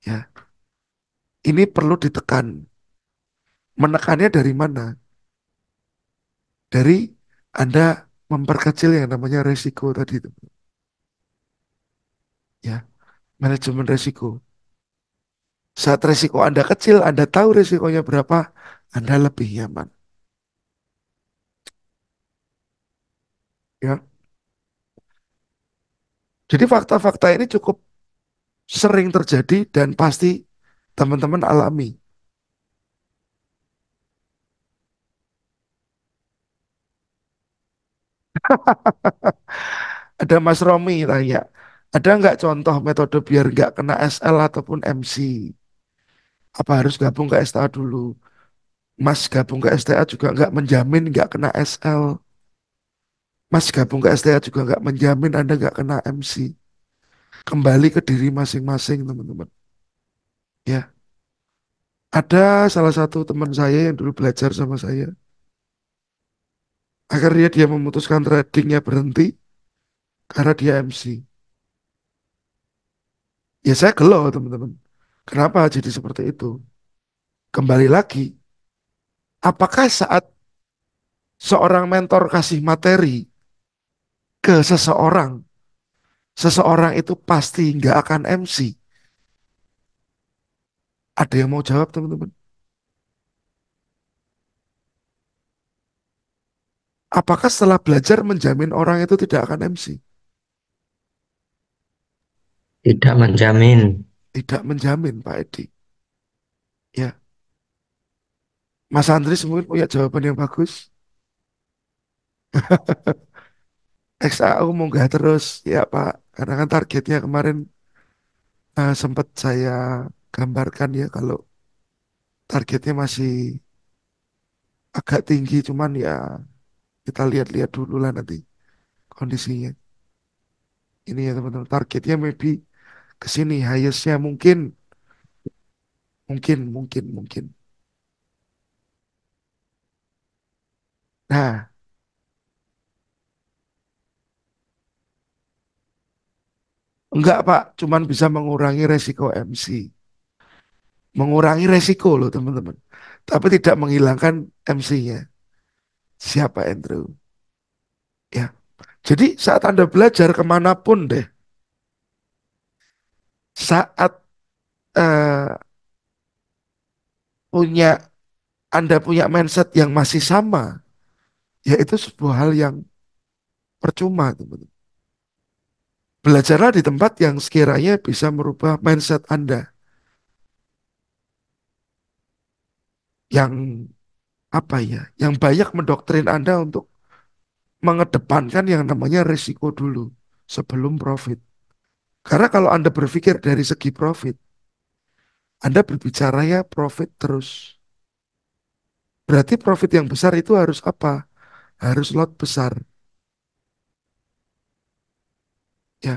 Ya, ini perlu ditekan. Menekannya dari mana? Dari Anda memperkecil yang namanya resiko tadi, teman. Ya, manajemen resiko. Saat resiko Anda kecil, Anda tahu resikonya berapa, Anda lebih nyaman. Ya, jadi fakta-fakta ini cukup sering terjadi dan pasti teman-teman alami. Ada Mas Romi tanya, ada nggak contoh metode biar nggak kena SL ataupun MC? Apa harus gabung ke STA dulu? Mas gabung ke STA juga nggak menjamin nggak kena SL. Mas gabung ke STA juga nggak menjamin Anda nggak kena MC. Kembali ke diri masing-masing, teman-teman. Ya, ada salah satu teman saya yang dulu belajar sama saya. Akhirnya dia memutuskan tradingnya berhenti karena dia MC. Ya saya gelo, teman-teman. Kenapa jadi seperti itu? Kembali lagi, apakah saat seorang mentor kasih materi ke seseorang, seseorang itu pasti nggak akan MC? Ada yang mau jawab, teman-teman? Apakah setelah belajar menjamin orang itu tidak akan MC?
Tidak menjamin.
Tidak menjamin, Pak Edi. Ya, Mas Andri mungkin punya jawaban yang bagus. XAU munggah terus, ya Pak. Karena kan targetnya kemarin sempat saya gambarkan ya kalau targetnya masih agak tinggi, cuman ya kita lihat-lihat dulu lah nanti kondisinya. Ini ya teman-teman, targetnya maybe ke sini, highestnya mungkin, mungkin. Nah, enggak Pak, cuman bisa mengurangi resiko MC. Mengurangi resiko loh teman-teman. Tapi tidak menghilangkan MC-nya. Siapa Andrew? Ya. Jadi saat Anda belajar kemanapun deh, saat eh, punya Anda punya mindset yang masih sama, ya itu sebuah hal yang percuma, teman-teman. Belajarlah di tempat yang sekiranya bisa merubah mindset Anda, yang apa ya, yang banyak mendoktrin Anda untuk mengedepankan yang namanya risiko dulu sebelum profit. Karena kalau Anda berpikir dari segi profit, Anda berbicaranya profit terus. Berarti profit yang besar itu harus apa? Harus lot besar. Ya,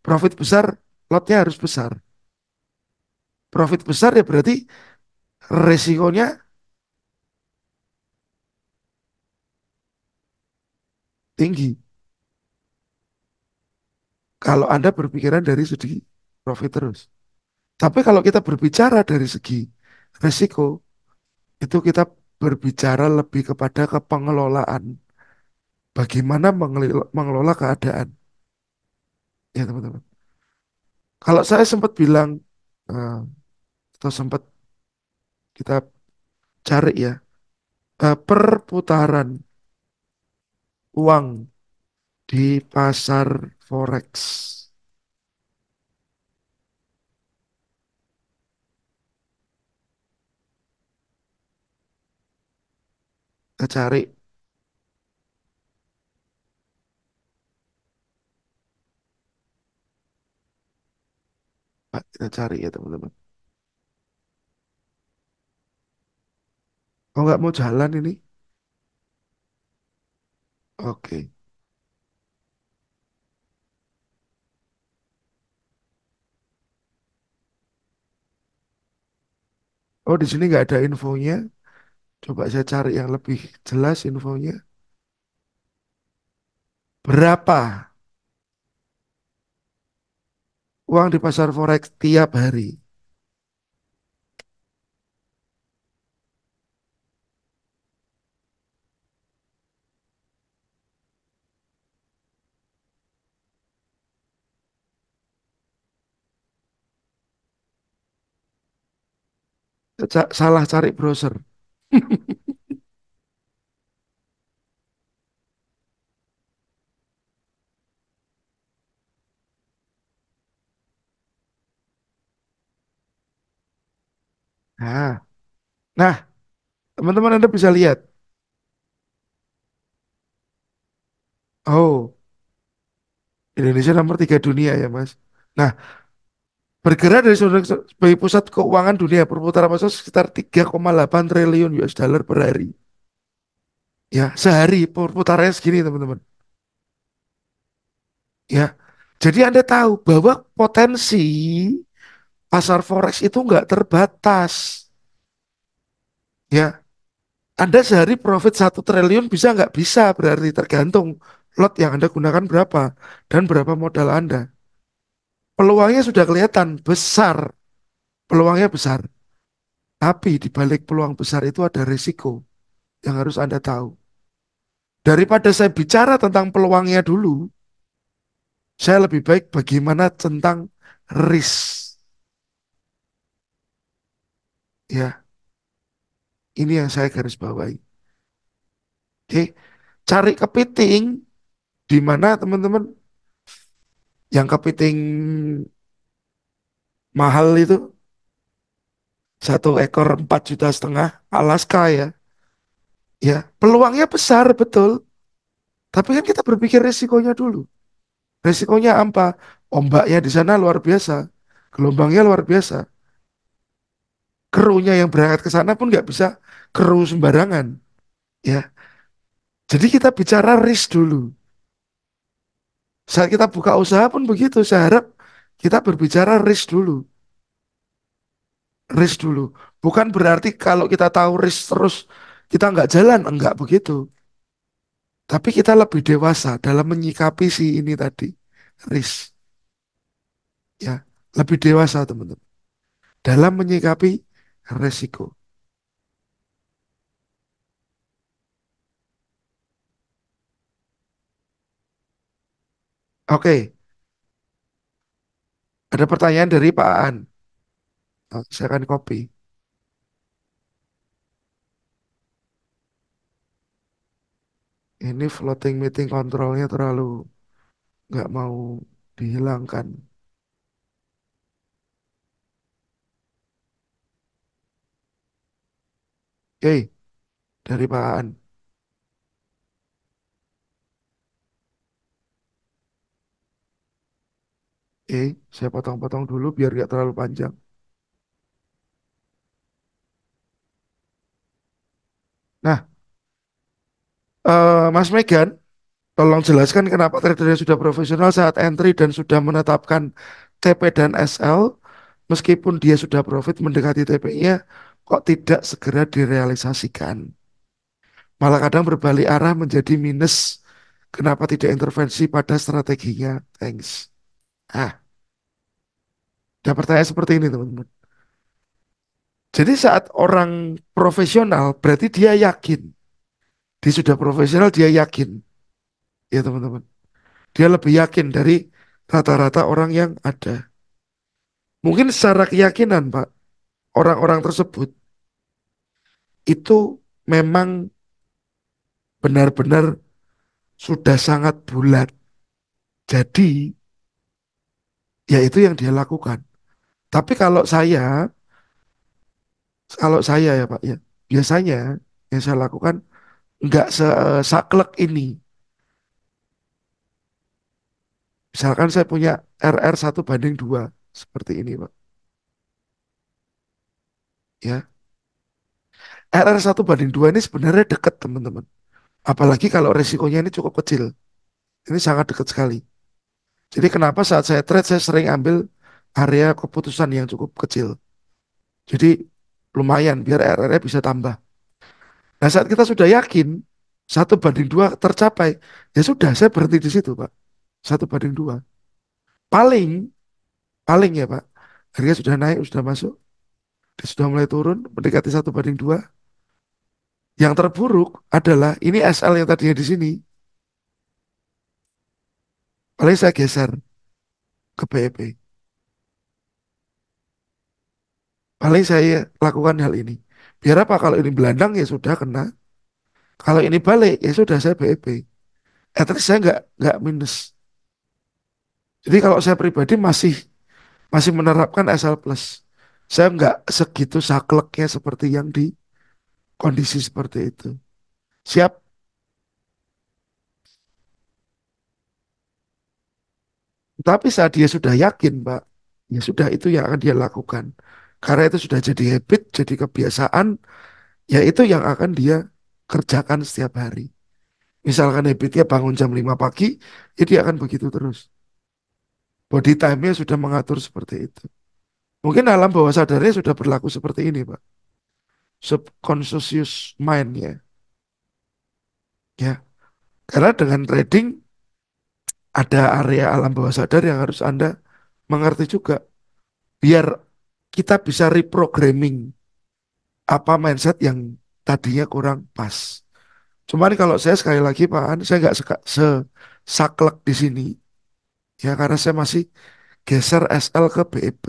profit besar, lotnya harus besar. Profit besar ya berarti resikonya tinggi. Kalau Anda berpikiran dari segi profit terus. Tapi kalau kita berbicara dari segi resiko, itu kita berbicara lebih kepada kepengelolaan. Bagaimana mengelola keadaan. Ya teman-teman. Kalau saya sempat bilang, eh, atau sempat kita cari ya, perputaran uang di pasar forex. Kita cari, Pak, kita cari ya teman-teman. Oh nggak mau jalan ini? Oke. Oh di sini nggak ada infonya. Coba saya cari yang lebih jelas infonya. Berapa uang di pasar forex tiap hari? Salah cari browser. Nah, nah, teman-teman Anda bisa lihat. Oh, Indonesia nomor 3 dunia ya, Mas. Nah, bergerak dari sebagai pusat keuangan dunia, perputaran pasar sekitar 3,8 triliun US dollar per hari. Ya, sehari perputarannya segini, teman-teman. Ya, jadi Anda tahu bahwa potensi pasar forex itu nggak terbatas. Ya, Anda sehari profit 1 triliun bisa nggak bisa, berarti tergantung lot yang Anda gunakan berapa dan berapa modal Anda. Peluangnya sudah kelihatan besar, peluangnya besar. Tapi di balik peluang besar itu ada risiko yang harus Anda tahu. Daripada saya bicara tentang peluangnya dulu, saya lebih baik bagaimana tentang risk. Ya, ini yang saya garis bawahi. Oke, cari kepiting di mana teman-teman yang kepiting mahal itu 1 ekor 4,5 juta Alaska ya. Ya, peluangnya besar betul. Tapi kan kita berpikir resikonya dulu. Resikonya apa? Ombaknya di sana luar biasa. Gelombangnya luar biasa. Krunya yang berangkat ke sana pun nggak bisa kru sembarangan. Ya, jadi kita bicara risk dulu. Saat kita buka usaha pun begitu. Saya harap kita berbicara risk dulu. Risk dulu. Bukan berarti kalau kita tahu risk terus kita nggak jalan. Enggak begitu. Tapi kita lebih dewasa dalam menyikapi si ini tadi. Risk. Ya, lebih dewasa teman-teman. Dalam menyikapi resiko. Oke, ada pertanyaan dari Pak Aan. Oh, saya akan copy. Ini floating meeting controlnya terlalu nggak mau dihilangkan. Oke, dari Pak Aan. Oke, saya potong-potong dulu biar nggak terlalu panjang. Nah, Mas Megan, tolong jelaskan kenapa tradernya sudah profesional saat entry dan sudah menetapkan TP dan SL, meskipun dia sudah profit mendekati TP-nya, kok tidak segera direalisasikan. Malah kadang berbalik arah menjadi minus. Kenapa tidak intervensi pada strateginya? Thanks. Ah, ada pertanyaan seperti ini teman-teman. Jadi saat orang profesional berarti dia yakin. Dia sudah profesional, dia yakin. Ya teman-teman. Dia lebih yakin dari rata-rata orang yang ada. Mungkin secara keyakinan Pak, orang-orang tersebut itu memang benar-benar sudah sangat bulat. Jadi ya itu yang dia lakukan. Tapi kalau saya ya Pak ya, biasanya yang saya lakukan nggak saklek ini. Misalkan saya punya RR 1:2 seperti ini Pak. Ya, RR 1:2 ini sebenarnya dekat teman-teman. Apalagi kalau resikonya ini cukup kecil. Ini sangat dekat sekali. Jadi kenapa saat saya trade saya sering ambil area keputusan yang cukup kecil. Jadi lumayan biar RR-nya bisa tambah. Nah saat kita sudah yakin 1:2 tercapai, ya sudah saya berhenti di situ Pak. 1:2. Paling, paling ya Pak. Harga sudah naik, sudah masuk, dia sudah mulai turun, mendekati 1:2. Yang terburuk adalah ini SL yang tadinya di sini. Paling saya geser ke BEP. Paling saya lakukan hal ini. Biar apa? Kalau ini belandang ya sudah kena. Kalau ini balik ya sudah saya BEP. At least saya nggak minus. Jadi kalau saya pribadi masih masih menerapkan SL plus. Saya nggak segitu sakleknya seperti yang di kondisi seperti itu. Siap. Tapi saat dia sudah yakin, Pak, ya sudah itu yang akan dia lakukan. Karena itu sudah jadi habit, jadi kebiasaan, ya itu yang akan dia kerjakan setiap hari. Misalkan habitnya bangun jam 5 pagi, ya dia akan begitu terus. Body time-nya sudah mengatur seperti itu. Mungkin alam bawah sadarnya sudah berlaku seperti ini, Pak. Subconscious mind-nya. Ya, karena dengan trading ada area alam bawah sadar yang harus Anda mengerti juga. Biar kita bisa reprogramming apa mindset yang tadinya kurang pas. Cuman kalau saya sekali lagi Pak An, saya nggak sesaklek di sini. Ya karena saya masih geser SL ke BEP.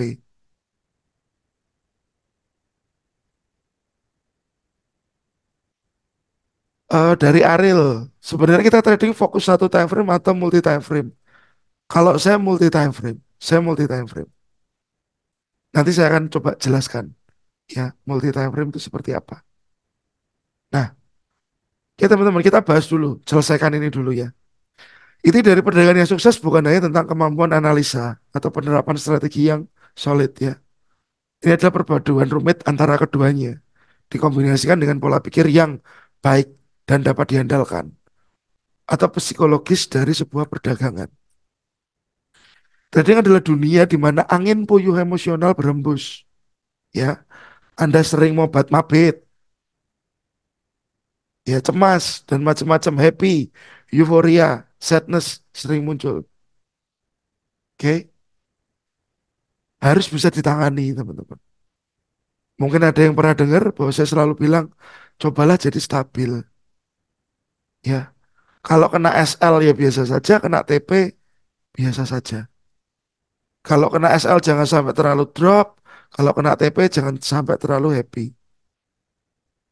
Dari Ariel, sebenarnya kita trading fokus satu time frame atau multi time frame. Kalau saya multi time frame, saya multi time frame. Nanti saya akan coba jelaskan ya multi time frame itu seperti apa. Nah, ya teman-teman kita bahas dulu, selesaikan ini dulu ya. Itu dari perdagangan yang sukses bukan hanya tentang kemampuan analisa atau penerapan strategi yang solid ya. Ini adalah perpaduan rumit antara keduanya, dikombinasikan dengan pola pikir yang baik dan dapat diandalkan, atau psikologis dari sebuah perdagangan. Trading adalah dunia di mana angin puyuh emosional berhembus. Ya, Anda sering mobat mabit, ya cemas dan macam-macam happy, euforia, sadness sering muncul. Oke, harus bisa ditangani teman-teman. Mungkin ada yang pernah dengar bahwa saya selalu bilang, cobalah jadi stabil. Ya, kalau kena SL ya biasa saja, kena TP biasa saja. Kalau kena SL jangan sampai terlalu drop, kalau kena TP jangan sampai terlalu happy.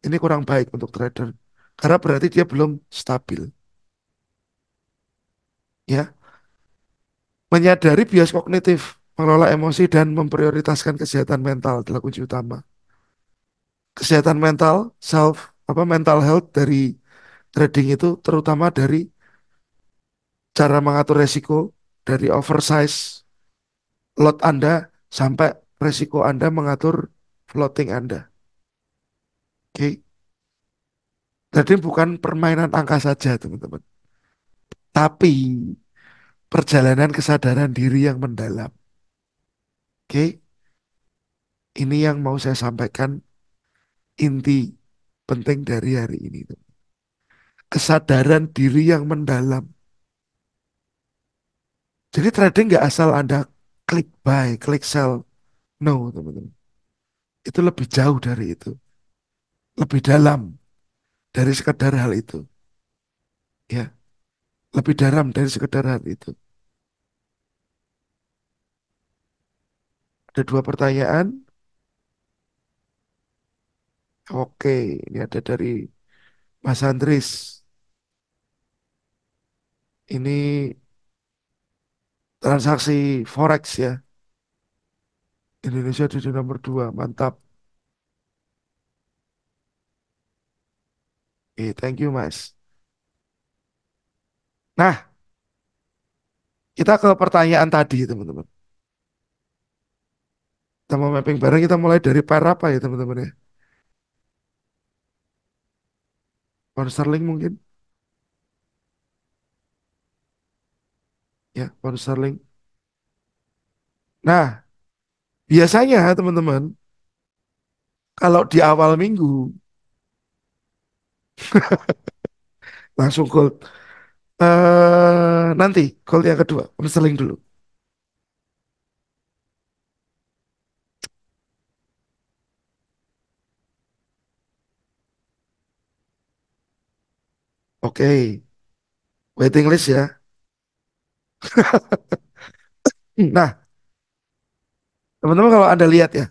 Ini kurang baik untuk trader. Karena berarti dia belum stabil. Ya, menyadari bias kognitif, mengelola emosi dan memprioritaskan kesehatan mental adalah kunci utama. Kesehatan mental, mental health dari trading itu terutama dari cara mengatur resiko dari oversize lot Anda sampai resiko Anda mengatur floating Anda. Oke. Jadi bukan permainan angka saja, teman-teman. Tapi perjalanan kesadaran diri yang mendalam. Oke, ini yang mau saya sampaikan inti penting dari hari ini. Kesadaran diri yang mendalam. Jadi trading nggak asal Anda klik buy, klik sell. No, teman-teman. Itu lebih jauh dari itu. Lebih dalam dari sekedar hal itu. Ya, lebih dalam dari sekedar hal itu. Ada dua pertanyaan. Oke, ini ada dari Mas Andris. Ini transaksi forex ya. Indonesia di nomor 2, mantap. Oke, thank you Mas. Nah, kita ke pertanyaan tadi teman-teman. Kita mau mapping bareng, kita mulai dari pair apa ya teman-teman ya? Pound sterling mungkin? Ya, pound sterling. Nah, biasanya teman-teman, kalau di awal minggu, langsung gold. Nanti, gold yang kedua, pound sterling dulu. Oke, waiting list ya. Nah, teman-teman kalau Anda lihat ya,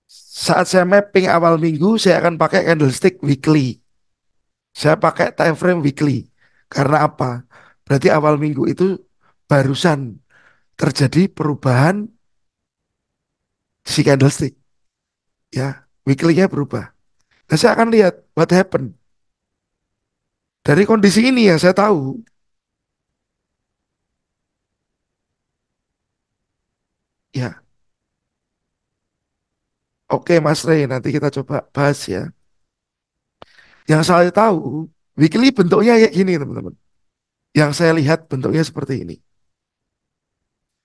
saat saya mapping awal minggu, saya akan pakai candlestick weekly. Saya pakai time frame weekly. Karena apa? Berarti awal minggu itu barusan terjadi perubahan si candlestick. Ya, weekly-nya berubah. Nah, saya akan lihat what happened. Dari kondisi ini yang saya tahu, ya, oke Mas Rey, nanti kita coba bahas ya. Yang saya tahu, weekly bentuknya kayak gini teman-teman. Yang saya lihat bentuknya seperti ini.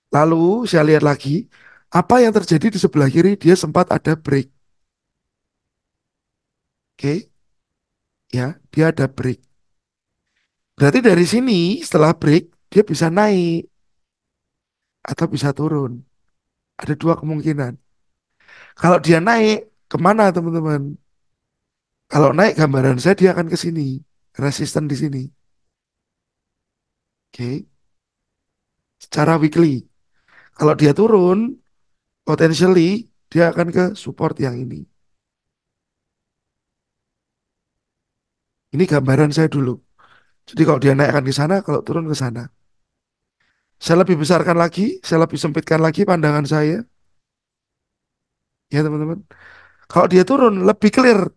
Lalu saya lihat lagi, apa yang terjadi di sebelah kiri, dia sempat ada break. Oke, ya, dia ada break. Berarti dari sini setelah break, dia bisa naik atau bisa turun. Ada dua kemungkinan. Kalau dia naik, kemana teman-teman? Kalau naik gambaran saya dia akan ke sini, resisten di sini. Oke, secara weekly. Kalau dia turun, potentially dia akan ke support yang ini. Ini gambaran saya dulu. Jadi kalau dia naik akan ke sana, kalau turun ke sana. Saya lebih besarkan lagi, saya lebih sempitkan lagi pandangan saya, ya teman-teman. Kalau dia turun, lebih clear.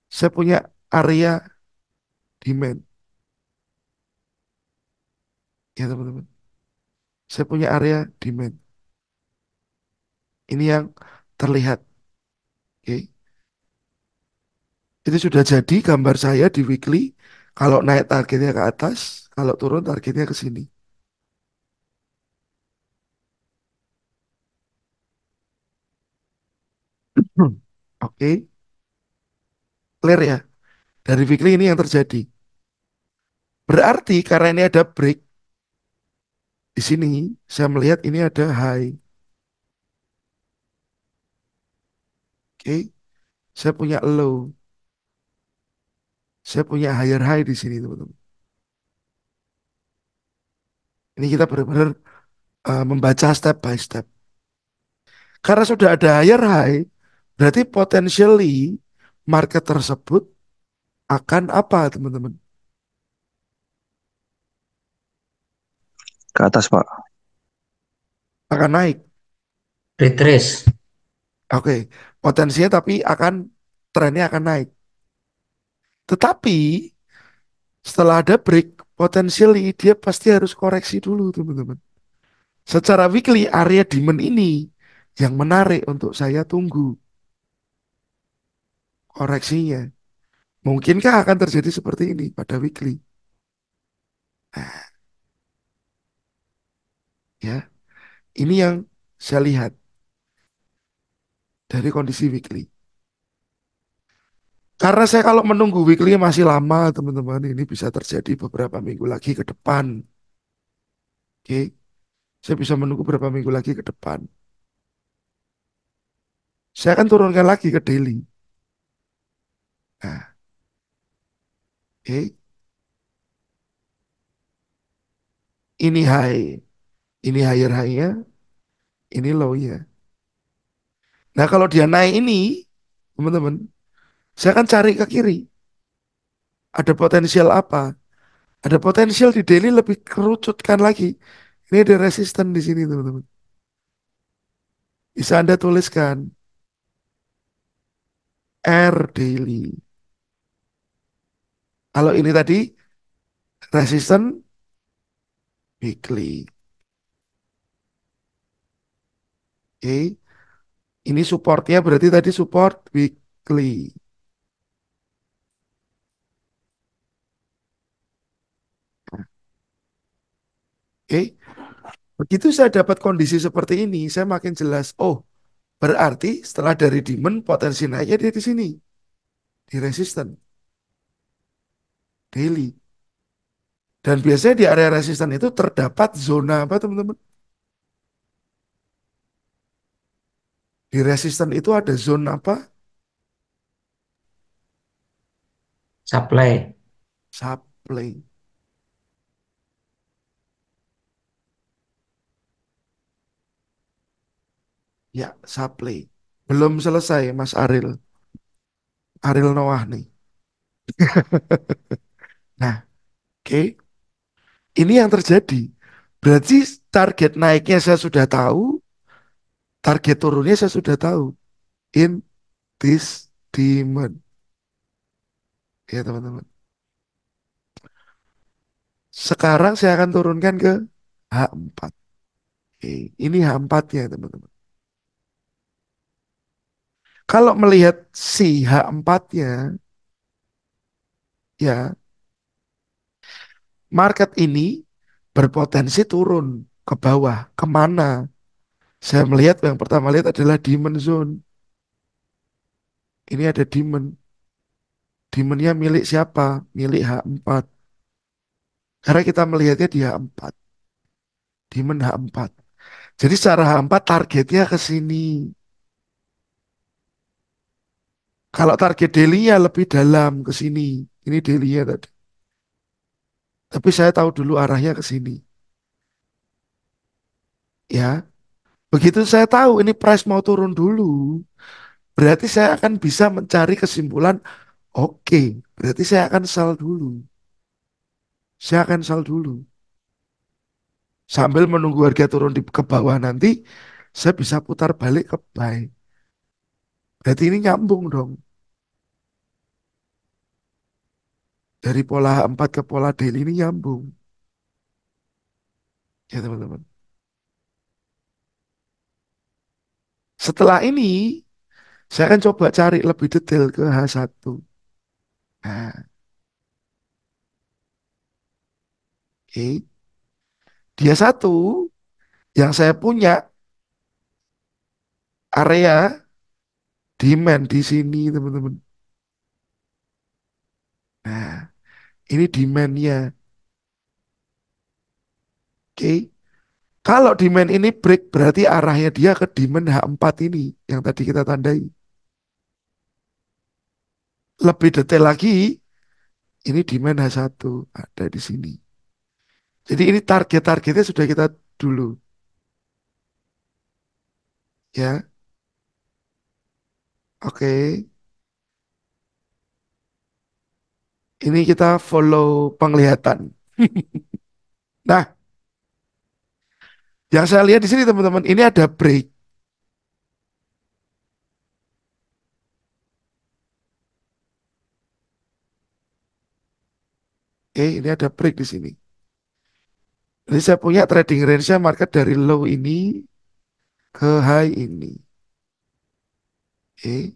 Saya punya area demand, ya teman-teman. Saya punya area demand. Ini yang terlihat. Oke. Itu sudah jadi gambar saya di weekly. Kalau naik targetnya ke atas, kalau turun targetnya ke sini. Oke, clear ya. Dari weekly ini yang terjadi. Berarti karena ini ada break di sini, saya melihat ini ada high. Oke, saya punya low. Saya punya higher high di sini, teman-teman. Ini kita benar-benar membaca step by step. Karena sudah ada higher high, berarti potentially market tersebut akan apa, teman-teman?
Ke atas, Pak.
Akan naik.
Retrace.
Oke, potensinya tapi trennya akan naik. Tetapi setelah ada break, potentially dia pasti harus koreksi dulu, teman-teman. Secara weekly area demand ini yang menarik untuk saya tunggu. koreksinya. Mungkinkah akan terjadi seperti ini pada weekly? Nah, ya, ini yang saya lihat dari kondisi weekly. Karena saya kalau menunggu weekly masih lama, teman-teman, ini bisa terjadi beberapa minggu lagi ke depan. Oke, saya bisa menunggu beberapa minggu lagi ke depan. Saya akan turunkan lagi ke daily. Nah, oke, ini high, ini higher high-nya, ini low-nya. Nah, kalau dia naik ini, teman-teman, saya akan cari ke kiri. Ada potensial apa? Ada potensial di daily lebih kerucutkan lagi. Ini ada resisten di sini, teman-teman. Bisa Anda tuliskan R daily. Kalau ini tadi resisten weekly. Oke. Ini supportnya berarti tadi support weekly. Oke. Begitu saya dapat kondisi seperti ini, saya makin jelas. Oh, berarti setelah dari demand potensi naiknya dia di sini, di resisten daily. Dan biasanya di area resisten itu terdapat zona apa, teman-teman? Di resisten itu ada zona apa?
Supply.
Supply. Ya, supply. Belum selesai, Mas Aril. Aril Noah nih. Nah, oke. Ini yang terjadi. Berarti target naiknya saya sudah tahu, target turunnya saya sudah tahu. In this demand. Ya, teman-teman. Sekarang saya akan turunkan ke H4. Oke, ini H4-nya, teman-teman. Kalau melihat si H4-nya, ya, market ini berpotensi turun ke bawah. Kemana? Saya melihat yang pertama lihat adalah demand zone. Ini ada demand. Demand-nya milik siapa? Milik H4. Karena kita melihatnya di H4. Demand H4. Jadi secara H4 targetnya ke sini. Kalau target daily-nya lebih dalam ke sini. Ini daily-nya tadi. Tapi saya tahu dulu arahnya ke sini. Ya, begitu saya tahu ini price mau turun dulu, berarti saya akan bisa mencari kesimpulan, oke, berarti saya akan sell dulu. Saya akan sell dulu. Sambil menunggu harga turun ke bawah nanti, saya bisa putar balik ke buy. Berarti ini nyambung dong. Dari pola 4 ke pola daily ini nyambung. Ya, teman-teman. Setelah ini, saya akan coba cari lebih detail ke H1. Nah, oke. Dia satu, yang saya punya area demand di sini, teman-teman. Nah, ini demand-nya. Oke. Kalau demand ini break, berarti arahnya dia ke demand H4 ini, yang tadi kita tandai. Lebih detail lagi, ini demand H1, ada di sini. Jadi ini target-targetnya sudah kita dulu. Ya, oke. Ini kita follow penglihatan. Nah, yang saya lihat di sini teman-teman, ini ada break. Oke, ini ada break di sini. Jadi saya punya trading range-nya market dari low ini ke high ini. Oke.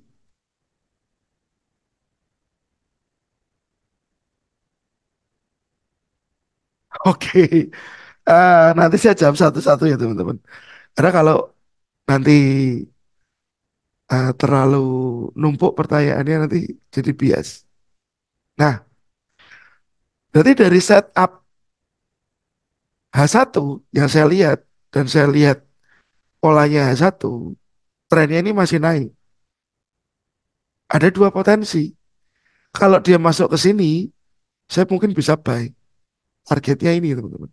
Oke. Nanti saya jawab satu-satu ya teman-teman. Karena kalau nanti terlalu numpuk pertanyaannya nanti jadi bias. Nah, berarti dari setup H1 yang saya lihat dan saya lihat polanya H1, trennya ini masih naik. Ada dua potensi. Kalau dia masuk ke sini, saya mungkin bisa buy. Targetnya ini teman-teman.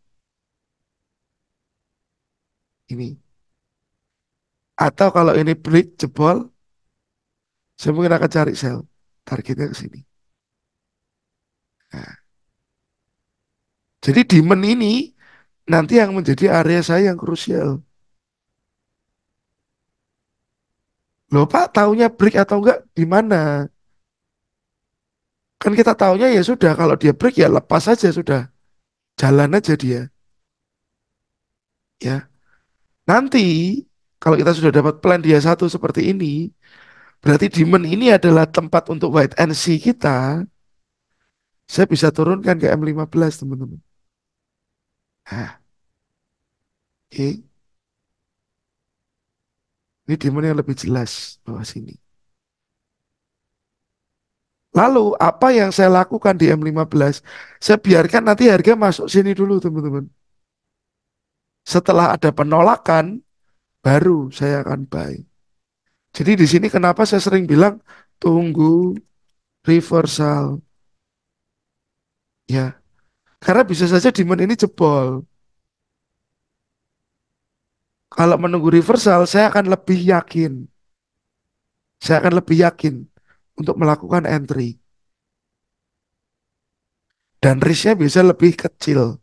Ini. Atau kalau ini break jebol, saya mungkin akan cari sell. Targetnya ke sini. Nah, jadi demand ini nanti yang menjadi area saya yang krusial. Loh Pak, taunya break atau enggak di mana? Kan kita taunya ya sudah, kalau dia break ya lepas aja sudah. Jalan aja dia. Ya. Nanti kalau kita sudah dapat plan dia satu seperti ini, berarti demand ini adalah tempat untuk wait and see kita. Saya bisa turunkan ke M15 teman-teman. Nah, oke. Ini demand yang lebih jelas bawah sini. Lalu apa yang saya lakukan di M15? Saya biarkan nanti harga masuk sini dulu teman-teman. Setelah ada penolakan, baru saya akan buy. Jadi di sini kenapa saya sering bilang tunggu reversal. Ya, karena bisa saja demand ini jebol. Kalau menunggu reversal, saya akan lebih yakin. Saya akan lebih yakin untuk melakukan entry. Dan risknya bisa lebih kecil.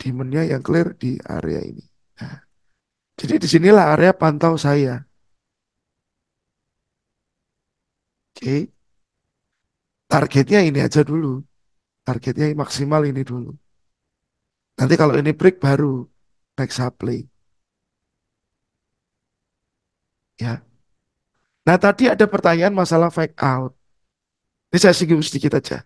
Demandnya yang clear di area ini. Nah, jadi disinilah area pantau saya. Oke, targetnya ini aja dulu. Targetnya maksimal ini dulu. Nanti kalau ini break baru next supply. Ya. Nah tadi ada pertanyaan masalah fake out. Ini saya singgung sedikit aja.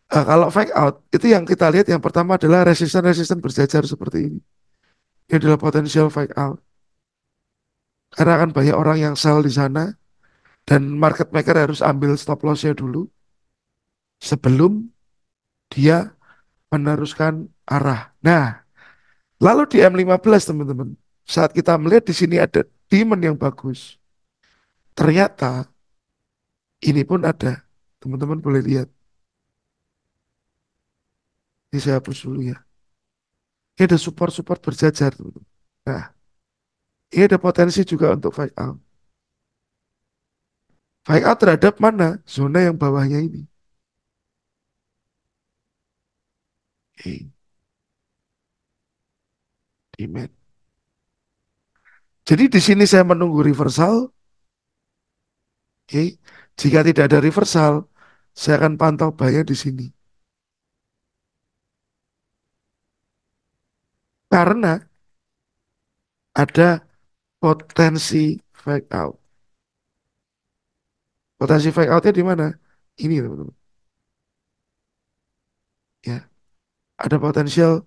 Kalau fake out itu yang kita lihat yang pertama adalah resisten-resisten berjajar seperti ini. Ini adalah potensial fake out. Karena akan banyak orang yang sell di sana dan market maker harus ambil stop loss-nya dulu sebelum dia meneruskan arah. Nah, lalu di M15 teman-teman, saat kita melihat di sini ada demand yang bagus. Ternyata ini pun ada. Teman-teman boleh lihat. Ini saya hapus dulu ya. Ini ada support-support berjajar, teman-teman. Nah, ini ada potensi juga untuk fake out. Fake out terhadap mana? Zona yang bawahnya ini. Oke, demand. Jadi di sini saya menunggu reversal. Oke, jika tidak ada reversal, saya akan pantau buy di sini. Karena ada potensi fake out. Potensi fake outnya di mana? Ini teman-teman. Ya, ada potensial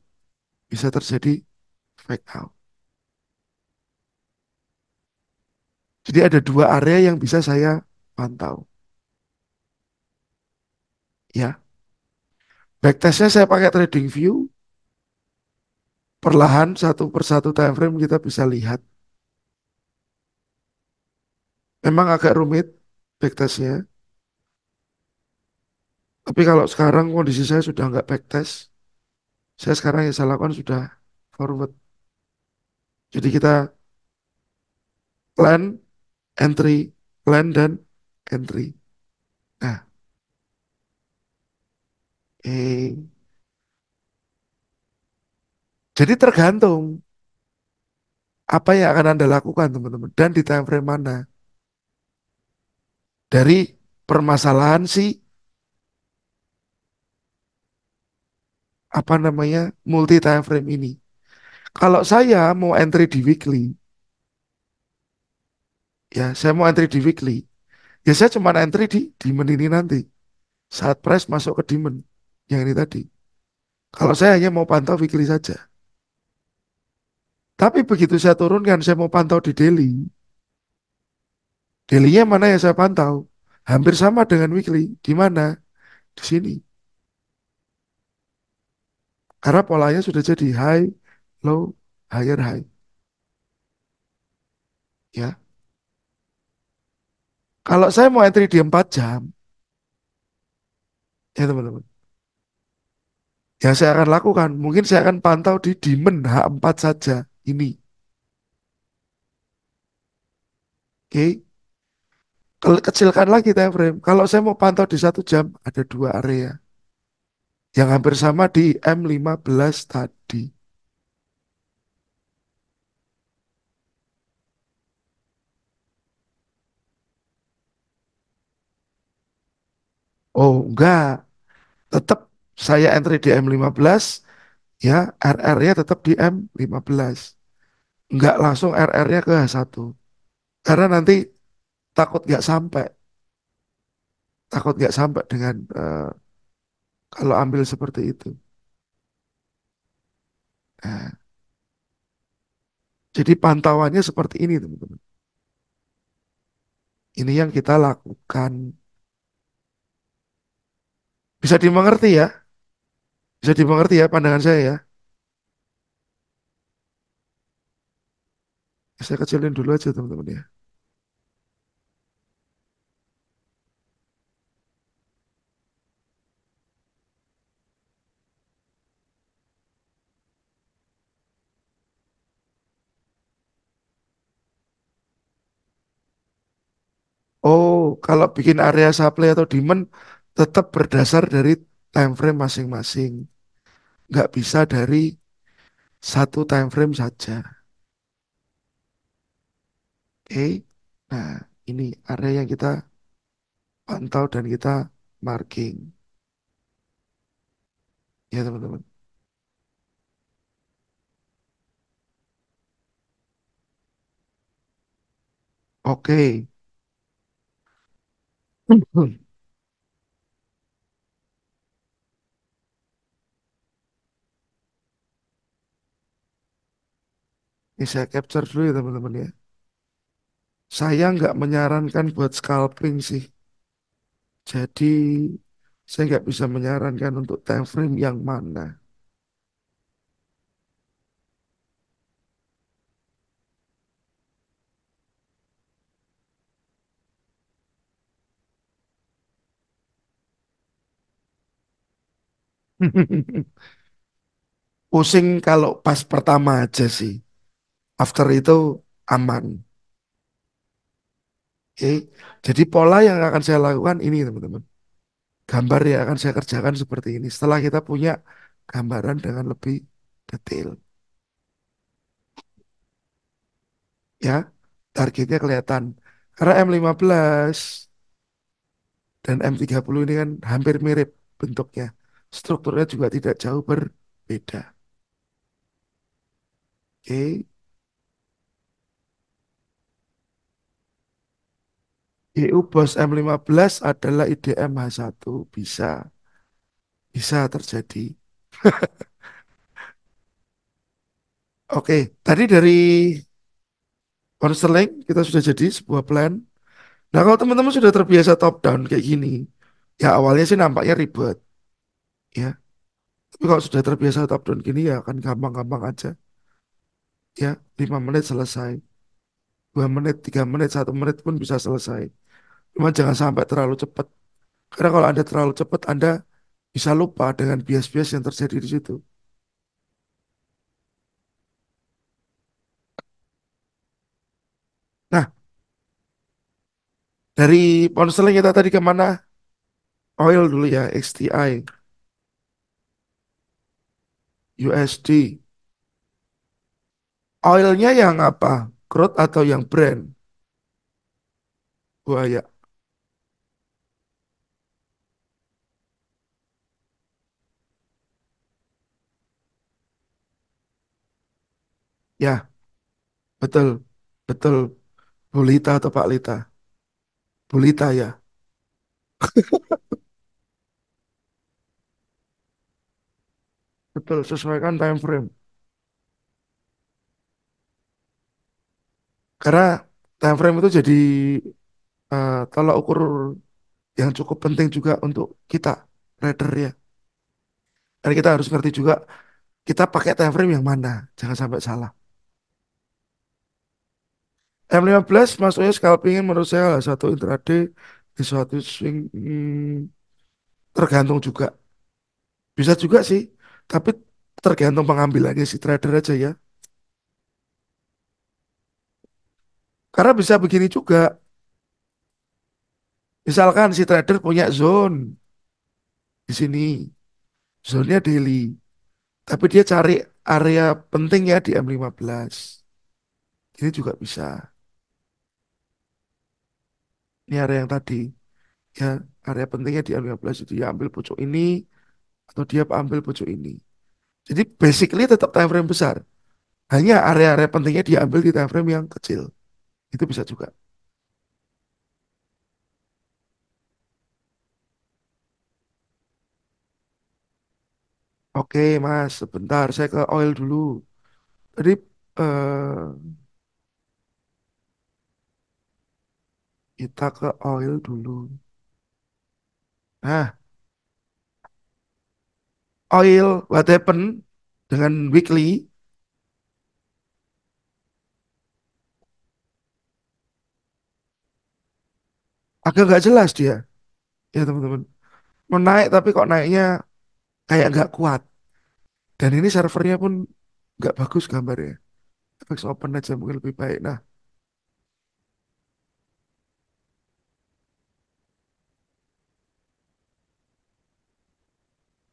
bisa terjadi fake out. Jadi ada dua area yang bisa saya pantau. Ya, backtestnya saya pakai trading view. Perlahan satu persatu time frame kita bisa lihat. Memang agak rumit backtestnya. Tapi kalau sekarang kondisi saya sudah nggak backtest. Saya sekarang yang saya lakukan sudah forward. Jadi kita plan, entry, plan, dan entry. Nah, jadi tergantung apa yang akan Anda lakukan teman-teman. Dan di time frame mana. Dari permasalahan si apa namanya multi time frame ini. Kalau saya mau entry di weekly, ya saya mau entry di weekly, ya saya cuma entry di demand ini nanti. Saat price masuk ke demand yang ini tadi. Kalau saya hanya mau pantau weekly saja. Tapi begitu saya turunkan, saya mau pantau di daily. Daily-nya mana yang saya pantau? Hampir sama dengan weekly. Di mana? Di sini. Karena polanya sudah jadi high, low, higher, high. Ya. Kalau saya mau entry di 4 jam, ya teman-teman. Yang saya akan lakukan, mungkin saya akan pantau di demand H4 saja. Ini. Oke. Kecilkan lagi time frame. Kalau saya mau pantau di 1 jam, ada 2 area. Yang hampir sama di M15 tadi. Oh, enggak. Tetap saya entry di M15, ya RR-nya tetap di M15. Enggak langsung RR-nya ke H1. Karena nanti takut nggak sampai. Takut nggak sampai dengan kalau ambil seperti itu. Nah, jadi pantauannya seperti ini, teman-teman. Ini yang kita lakukan. Bisa dimengerti ya? Bisa dimengerti ya pandangan saya ya? Saya kecilin dulu aja, teman-teman ya. Oh, kalau bikin area supply atau demand tetap berdasar dari time frame masing-masing. Nggak bisa dari satu time frame saja. Oke. Nah, ini area yang kita pantau dan kita marking. Ya, teman-teman. Oke. Ini saya capture dulu ya, teman-teman ya. Saya nggak menyarankan buat scalping sih. Jadi, saya nggak bisa menyarankan untuk time frame yang mana. Pusing kalau pas pertama aja sih. After itu aman. Oke. Jadi pola yang akan saya lakukan ini, teman-teman. Gambar yang akan saya kerjakan seperti ini. Setelah kita punya gambaran dengan lebih detail. Ya, targetnya kelihatan. Karena M15 dan M30 ini kan hampir mirip bentuknya. Strukturnya juga tidak jauh berbeda. Oke. EU Bos M15 adalah IDM H1. Bisa. Bisa terjadi. Oke, tadi dari counseling kita sudah jadi sebuah plan. Nah, kalau teman-teman sudah terbiasa top down kayak gini, ya awalnya sih nampaknya ribet, ya. Tapi kalau sudah terbiasa top down gini ya akan gampang-gampang aja. Ya, 5 menit selesai. 2 menit, 3 menit, 1 menit pun bisa selesai. Cuma jangan sampai terlalu cepat. Karena kalau Anda terlalu cepat, Anda bisa lupa dengan bias-bias yang terjadi di situ. Nah, dari ponseling kita tadi kemana? Oil dulu ya, XTI, USD. Oilnya yang apa? Crude atau yang Brent? Buaya. Ya, betul. Betul. Bulita atau Pak Lita? Bulita ya. Betul, sesuaikan time frame. Karena time frame itu jadi tolak ukur yang cukup penting juga untuk kita trader ya. Dan kita harus ngerti juga kita pakai time frame yang mana, jangan sampai salah. M15 masuknya scalping menurut saya salah satu intraday di suatu swing tergantung juga. Bisa juga sih, tapi tergantung pengambilannya si trader aja ya. Karena bisa begini juga, misalkan si trader punya zone di sini, zone-nya daily, tapi dia cari area pentingnya di M15. Ini juga bisa. Ini area yang tadi, ya area pentingnya di M15 itu dia ambil pucuk ini atau dia ambil pucuk ini. Jadi basically tetap time frame besar. Hanya area-area pentingnya dia ambil di time frame yang kecil. Itu bisa juga. Oke, Mas, sebentar saya ke oil dulu. Tadi kita ke oil dulu. Nah, oil what happened dengan weekly agak nggak jelas dia, ya teman-teman. Mau naik tapi kok naiknya kayak nggak kuat. Dan ini servernya pun nggak bagus gambarnya. FX Open aja mungkin lebih baik. Nah,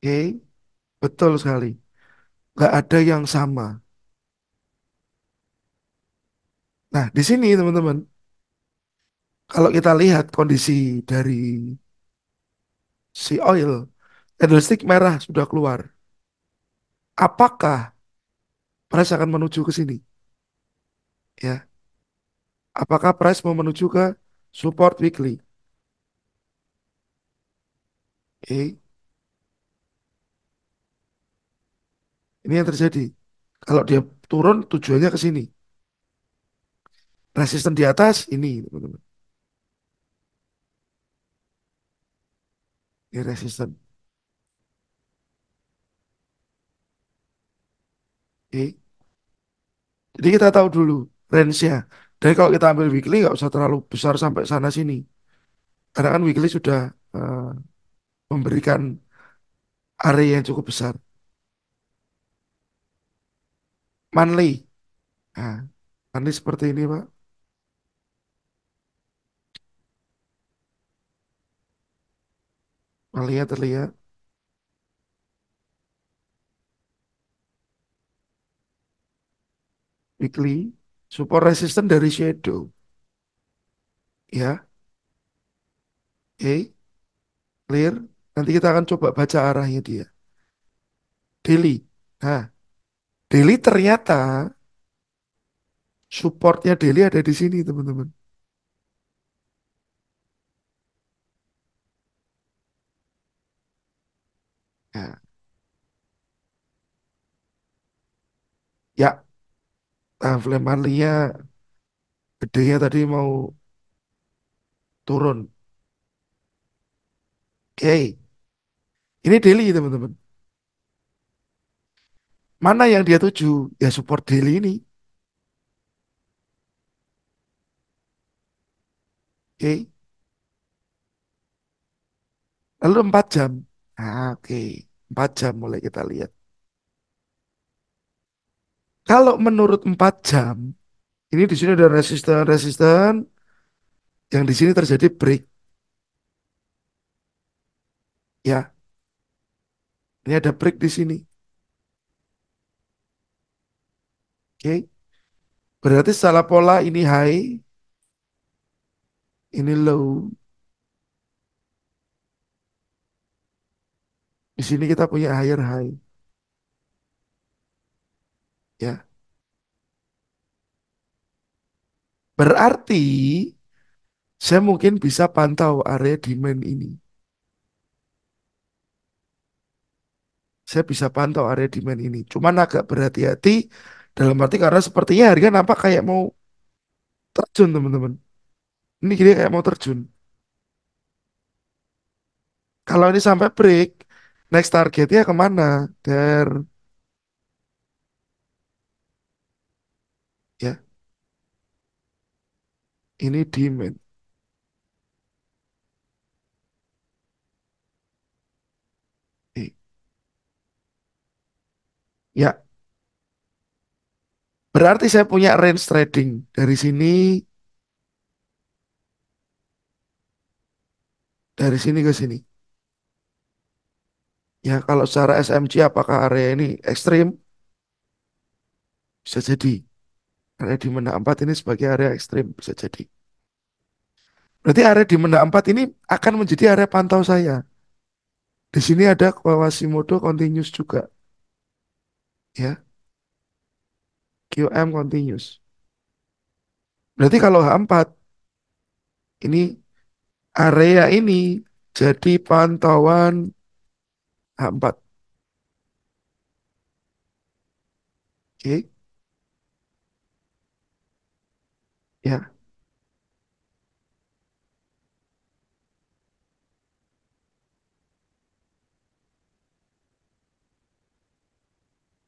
oke, betul sekali. Nggak ada yang sama. Nah, di sini teman-teman, kalau kita lihat kondisi dari si oil, candlestick merah sudah keluar. Apakah price akan menuju ke sini? Ya, apakah price mau menuju ke support weekly? Oke, ini yang terjadi. Kalau dia turun, tujuannya ke sini. Resisten di atas, ini teman-teman. Ini resisten. Oke, jadi kita tahu dulu range-nya. Dan kalau kita ambil weekly, nggak usah terlalu besar sampai sana sini. Karena kan weekly sudah eh, memberikan area yang cukup besar. Monthly. Nah, monthly seperti ini, Pak. Monthly-nya terlihat. Weekly. Support resisten dari shadow. Ya, oke. Clear. Nanti kita akan coba baca arahnya dia. Daily. Nah, daily ternyata supportnya daily ada di sini, teman-teman. Ya, ya, flame monthly-nya gedenya tadi mau turun. Oke, ini daily, teman-teman. Mana yang dia tuju? Ya support daily ini. Oke, lalu 4 jam. Nah, oke, 4 jam mulai kita lihat. Kalau menurut 4 jam, ini di sini ada resisten-resisten yang di sini terjadi break. Ya, ini ada break di sini. Oke, berarti secara pola ini high, ini low. Di sini kita punya higher high. Ya, berarti saya mungkin bisa pantau area demand ini. saya bisa pantau area demand ini. Cuman agak berhati-hati dalam arti karena sepertinya harga nampak kayak mau terjun teman-teman. Ini gini kayak mau terjun. Kalau ini sampai break, next targetnya kemana? Der, ya, ini demand. Eh, Ya, berarti saya punya range trading dari sini ke sini. Ya, kalau secara SMG apakah area ini ekstrim? Bisa jadi. Area di mana 4 ini sebagai area ekstrim, bisa jadi. Berarti area di mana 4 ini akan menjadi area pantau saya. Di sini ada Quasimodo continuous juga, ya, QM continuous. Berarti kalau H4 ini area ini jadi pantauan H4. Oke, ya,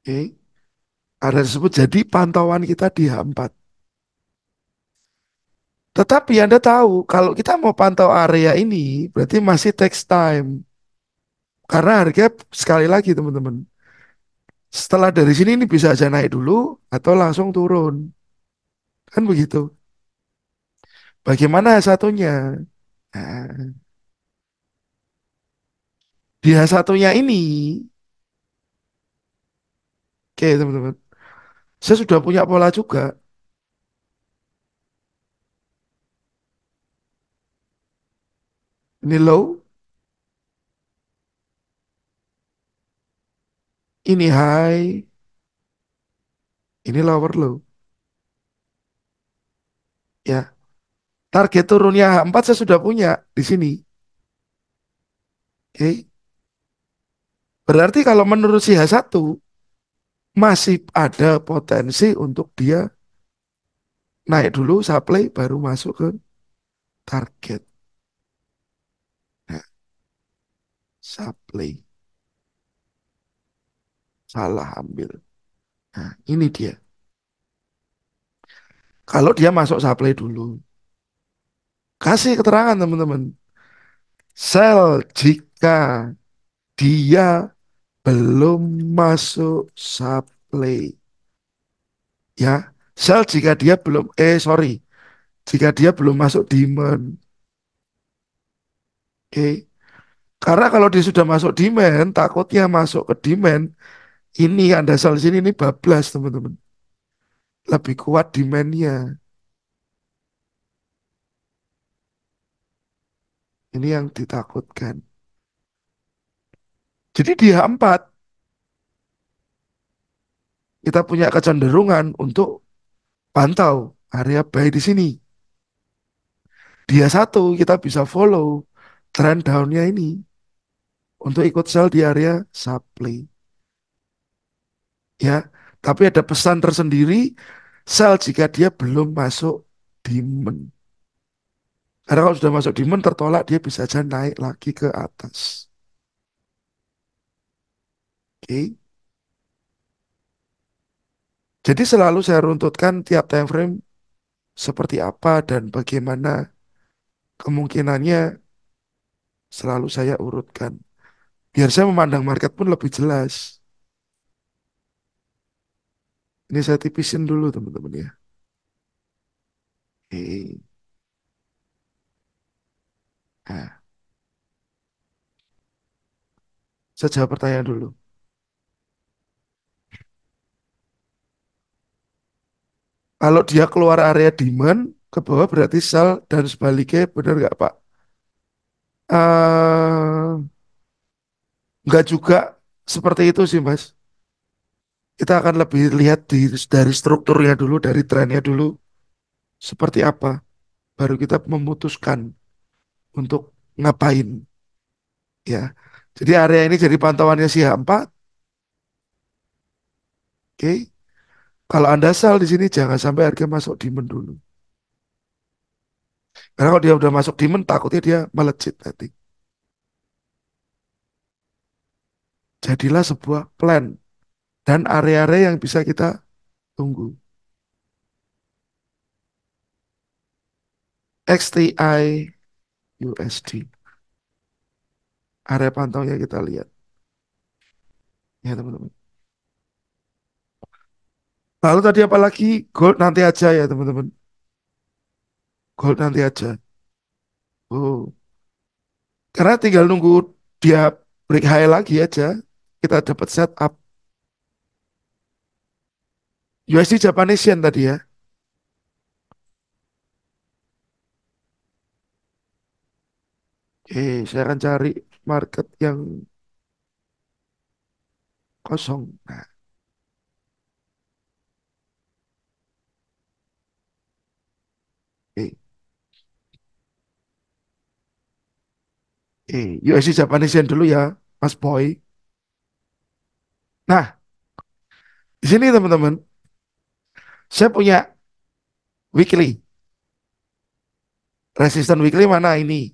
oke. Area tersebut jadi pantauan kita di H4. Tetapi Anda tahu, kalau kita mau pantau area ini, berarti masih takes time. Karena harga sekali lagi teman-teman, setelah dari sini ini bisa aja naik dulu atau langsung turun. Kan begitu. Bagaimana satunya? Nah, di satunya ini, oke teman-teman, saya sudah punya pola juga. Ini low, ini high, ini lower low. Ya, target turunnya H4 saya sudah punya di sini. Oke. Berarti kalau menurut si H1 masih ada potensi untuk dia naik dulu supply baru masuk ke target. Nah, supply salah ambil. Nah, ini dia. Kalau dia masuk supply dulu, kasih keterangan teman-teman. Sell jika dia belum masuk supply. Ya, sell jika dia belum, sorry, jika dia belum masuk demand. Oke. Karena kalau dia sudah masuk demand, takutnya masuk ke demand, ini Anda sell sini ini bablas teman-teman. Lebih kuat demand-nya. Ini yang ditakutkan. Jadi di H4 kita punya kecenderungan untuk pantau area buy di sini. Dia satu kita bisa follow trend down-nya ini untuk ikut sell di area supply. Ya, tapi ada pesan tersendiri sell jika dia belum masuk demand. Karena kalau sudah masuk demand tertolak dia bisa aja naik lagi ke atas. Oke. Jadi selalu saya runtutkan tiap time frame seperti apa dan bagaimana kemungkinannya selalu saya urutkan. Biar saya memandang market pun lebih jelas. Ini saya tipisin dulu teman-teman ya. Oke. Nah, saya jawab pertanyaan dulu. Kalau dia keluar area demand ke bawah berarti sell dan sebaliknya benar nggak Pak? Nggak juga seperti itu sih Mas. Kita akan lebih lihat dari strukturnya dulu, dari trennya dulu seperti apa. Baru kita memutuskan untuk ngapain ya. Jadi area ini jadi pantauannya si H4. Oke. Kalau Anda sell di sini jangan sampai harga masuk demand dulu. Karena kalau dia udah masuk demand takutnya dia melejit nanti. Jadilah sebuah plan dan area-area yang bisa kita tunggu. XTI USD. Area pantaunya kita lihat. Ya teman-teman. Lalu tadi apa lagi? Gold nanti aja ya teman-teman. Gold nanti aja. Oh. Karena tinggal nunggu dia break high lagi aja. Kita dapat setup. USD Japanese Yen tadi ya. Oke, saya akan cari market yang kosong. Nah, oke. Oke, USD Japanese Yen dulu ya, Mas Boy. Nah, di sini teman-teman, saya punya weekly. Resisten weekly mana ini?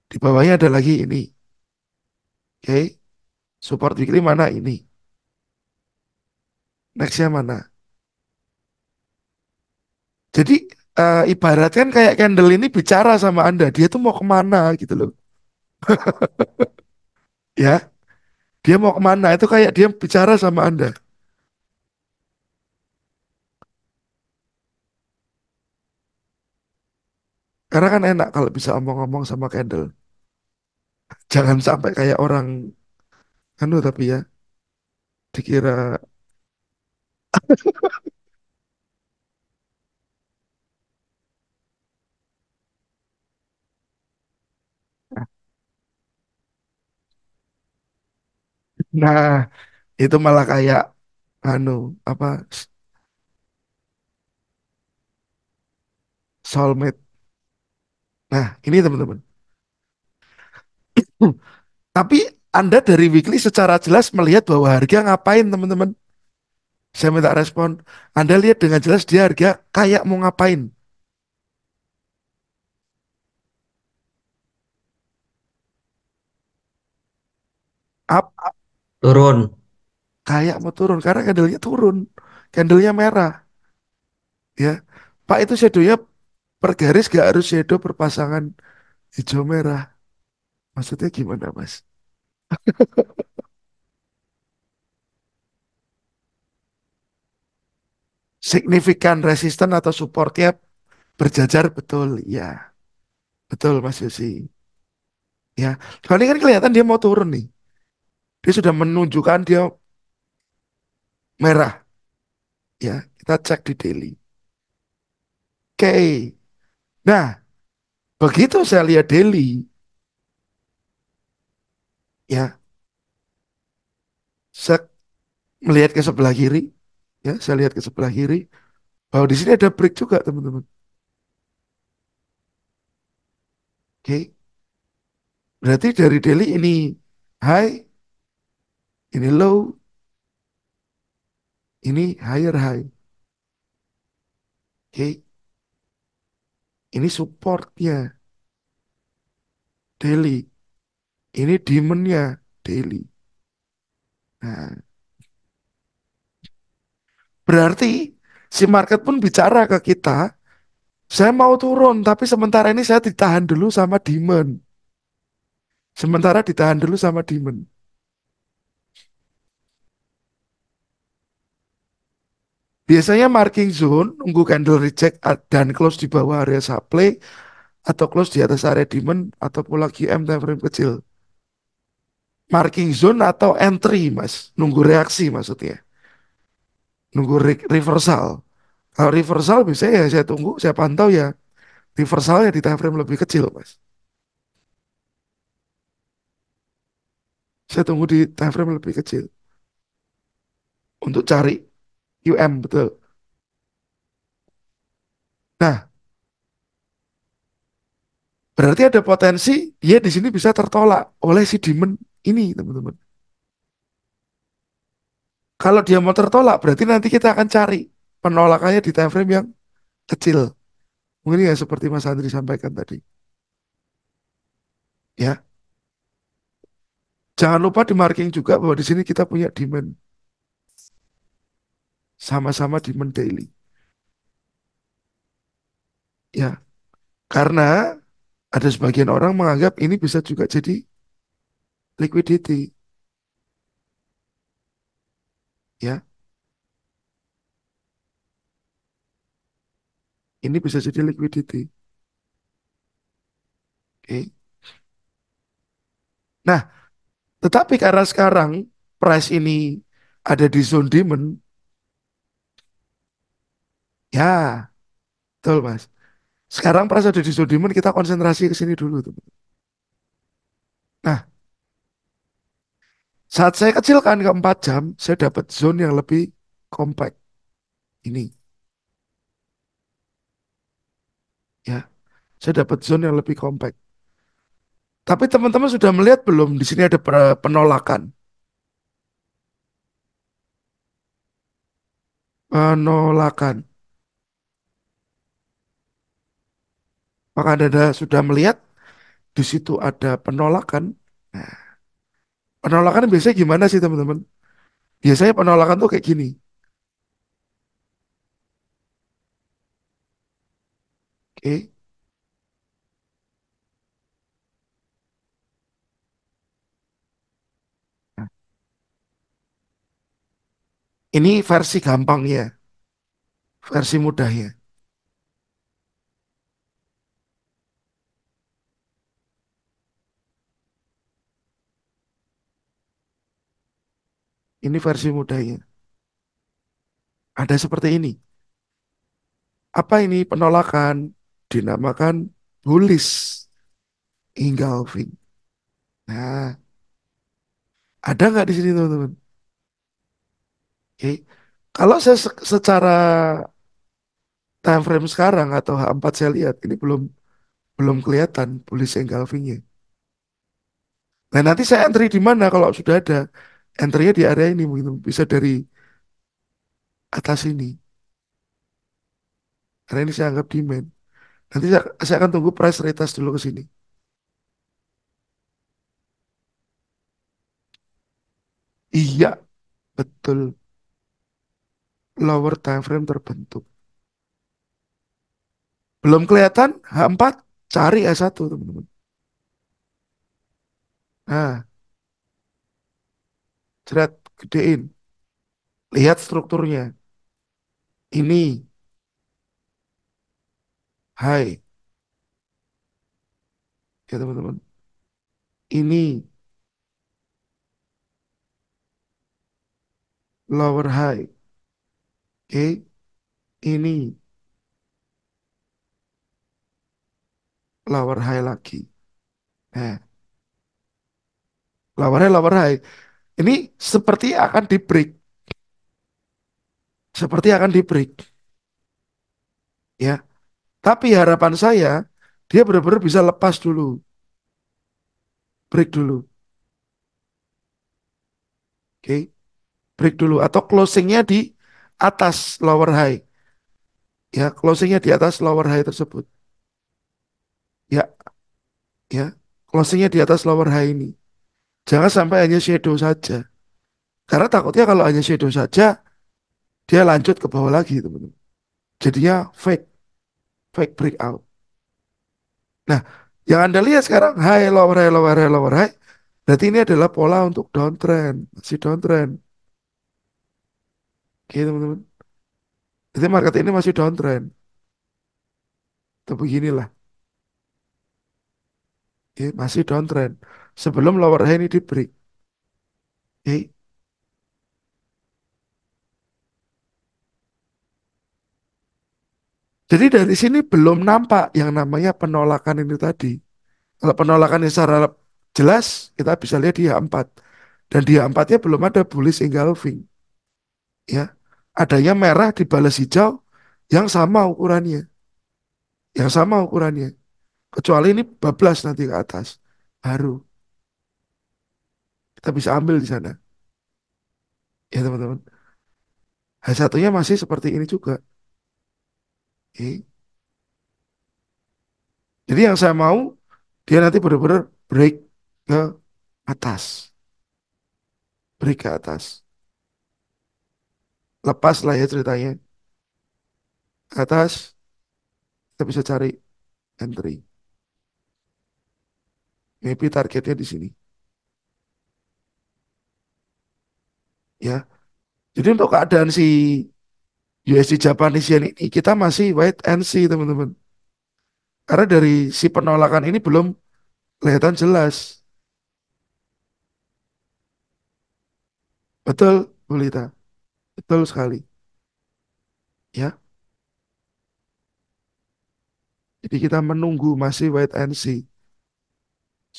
Di bawahnya ada lagi ini. Oke, support weekly mana ini? Nextnya mana? Jadi ibaratkan kayak candle ini bicara sama Anda, dia tuh mau kemana gitu loh. Ya, dia mau kemana? Itu kayak dia bicara sama Anda. Karena kan enak kalau bisa omong-omong sama candle. Jangan sampai kayak orang anu tapi ya dikira. Nah, itu malah kayak anu apa soulmate. Nah, ini teman-teman. Tapi Anda dari weekly secara jelas melihat bahwa harga ngapain teman-teman. Saya minta respon. Anda lihat dengan jelas dia harga kayak mau ngapain. Up,
Turun.
kayak mau turun karena candlenya turun. Candlenya merah. Ya, Pak itu shadownya per garis gak harus shadow berpasangan hijau merah. Maksudnya gimana, Mas? Signifikan resisten atau supportnya berjajar betul, ya. Betul, Mas Yosi. Ya, kalau ini kan kelihatan dia mau turun nih. Dia sudah menunjukkan dia merah. Ya, kita cek di daily. Oke. Nah, begitu saya lihat daily, ya, saya melihat ke sebelah kiri, ya, saya lihat ke sebelah kiri, bahwa di sini ada break juga, teman-teman. Oke. Berarti dari daily ini high, ini low, ini higher high. Oke. Ini supportnya daily. Ini demandnya daily. Nah, berarti si market pun bicara ke kita, saya mau turun, tapi sementara ini saya ditahan dulu sama demand. Sementara ditahan dulu sama demand. Biasanya marking zone, nunggu candle reject dan close di bawah area supply, atau close di atas area demand, atau pola QM time frame kecil. Marking zone atau entry, Mas. Nunggu reaksi maksudnya. Nunggu reversal. Kalau reversal biasanya ya saya tunggu, saya pantau ya. Reversalnya di time frame lebih kecil, Mas. Saya tunggu di time frame lebih kecil untuk cari UM betul. Nah, berarti ada potensi dia di sini bisa tertolak oleh si demand ini, teman-teman. Kalau dia mau tertolak, berarti nanti kita akan cari penolakannya di time frame yang kecil. Mungkin ya seperti Mas Andri sampaikan tadi. Ya, jangan lupa di marking juga bahwa di sini kita punya demand sama-sama demand daily. Ya, karena ada sebagian orang menganggap ini bisa juga jadi liquidity. Ya, ini bisa jadi liquidity. Oke. Nah, tetapi karena sekarang price ini ada di zone demand, ya, betul Mas. Sekarang price ada di zone demand, kita konsentrasi ke sini dulu tuh. Nah, saat saya kecilkan ke 4 jam, saya dapat zone yang lebih compact. Ini, ya, saya dapat zone yang lebih compact. Tapi teman-teman sudah melihat belum di sini ada penolakan. Penolakan. Maka Anda sudah melihat di situ ada penolakan. Nah, penolakan biasanya gimana sih teman-teman? Biasanya penolakan tuh kayak gini. Oke. Nah, ini versi gampangnya, versi mudahnya. Ini versi mudahnya. Ada seperti ini. Apa ini penolakan? Dinamakan bullish engulfing. Nah, ada nggak di sini teman-teman? Oke. Kalau saya secara time frame sekarang atau H4 saya lihat ini belum belum kelihatan bullish engulfingnya. Nah, nanti saya entry di mana kalau sudah ada entry-nya di area ini mungkin bisa dari atas ini. Karena ini saya anggap demand. Nanti saya akan tunggu price retest dulu ke sini. Iya, betul. Lower time frame terbentuk. Belum kelihatan H4, cari S1 teman-teman. Nah, jerat gedein. Lihat strukturnya. Ini high ya teman-teman. Ini lower high. Oke, ini lower high lagi. Nah, lower high, lower high. Ini seperti akan di break. Seperti akan di break. Ya, tapi harapan saya dia benar-benar bisa lepas dulu, break dulu, oke, break dulu atau closingnya di atas lower high, ya, closingnya di atas lower high tersebut, ya, ya, closingnya di atas lower high ini, jangan sampai hanya shadow saja, karena takutnya kalau hanya shadow saja dia lanjut ke bawah lagi teman-teman, jadinya fake, fake breakout. Nah, yang Anda lihat sekarang high lower high lower high lower high, berarti ini adalah pola untuk downtrend, masih downtrend, oke teman-teman. Jadi market ini masih downtrend. Tapi beginilah, ya, masih downtrend. Sebelum lower high ini di break. Oke. Jadi dari sini belum nampak yang namanya penolakan ini tadi. Kalau penolakan ini secara jelas, kita bisa lihat di H4. Dan di H4-nya belum ada bullish engulfing. Ya. Adanya merah dibalas hijau yang sama ukurannya. Yang sama ukurannya. Kecuali ini bablas nanti ke atas. Baru kita bisa ambil di sana. Ya teman-teman. H1-nya masih seperti ini juga. Oke. Jadi yang saya mau, dia nanti benar-benar break ke atas. Break ke atas. Lepas lah ya ceritanya. Ke atas, kita bisa cari entry. Maybe targetnya di sini. Ya. Jadi untuk keadaan si USD Japanese Yen ini, kita masih wait and see teman-teman. Karena dari si penolakan ini belum kelihatan jelas. Betul, Bu Lita. Betul sekali. Ya. Jadi kita menunggu masih wait and see.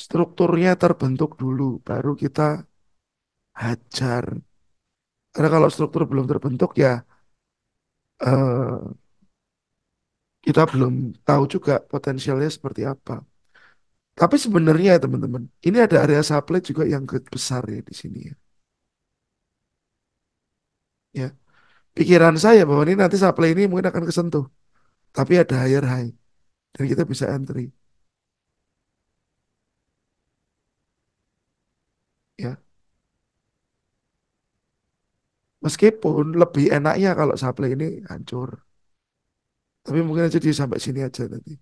Strukturnya terbentuk dulu, baru kita hajar. Karena kalau struktur belum terbentuk ya eh, kita belum tahu juga potensialnya seperti apa. Tapi sebenarnya ya teman-teman, ini ada area supply juga yang besar ya di sini ya. Ya, pikiran saya bahwa ini nanti supply ini mungkin akan kesentuh, tapi ada higher high dan kita bisa entry. Ya, meskipun lebih enaknya kalau supply ini hancur, tapi mungkin aja dia sampai sini aja nanti.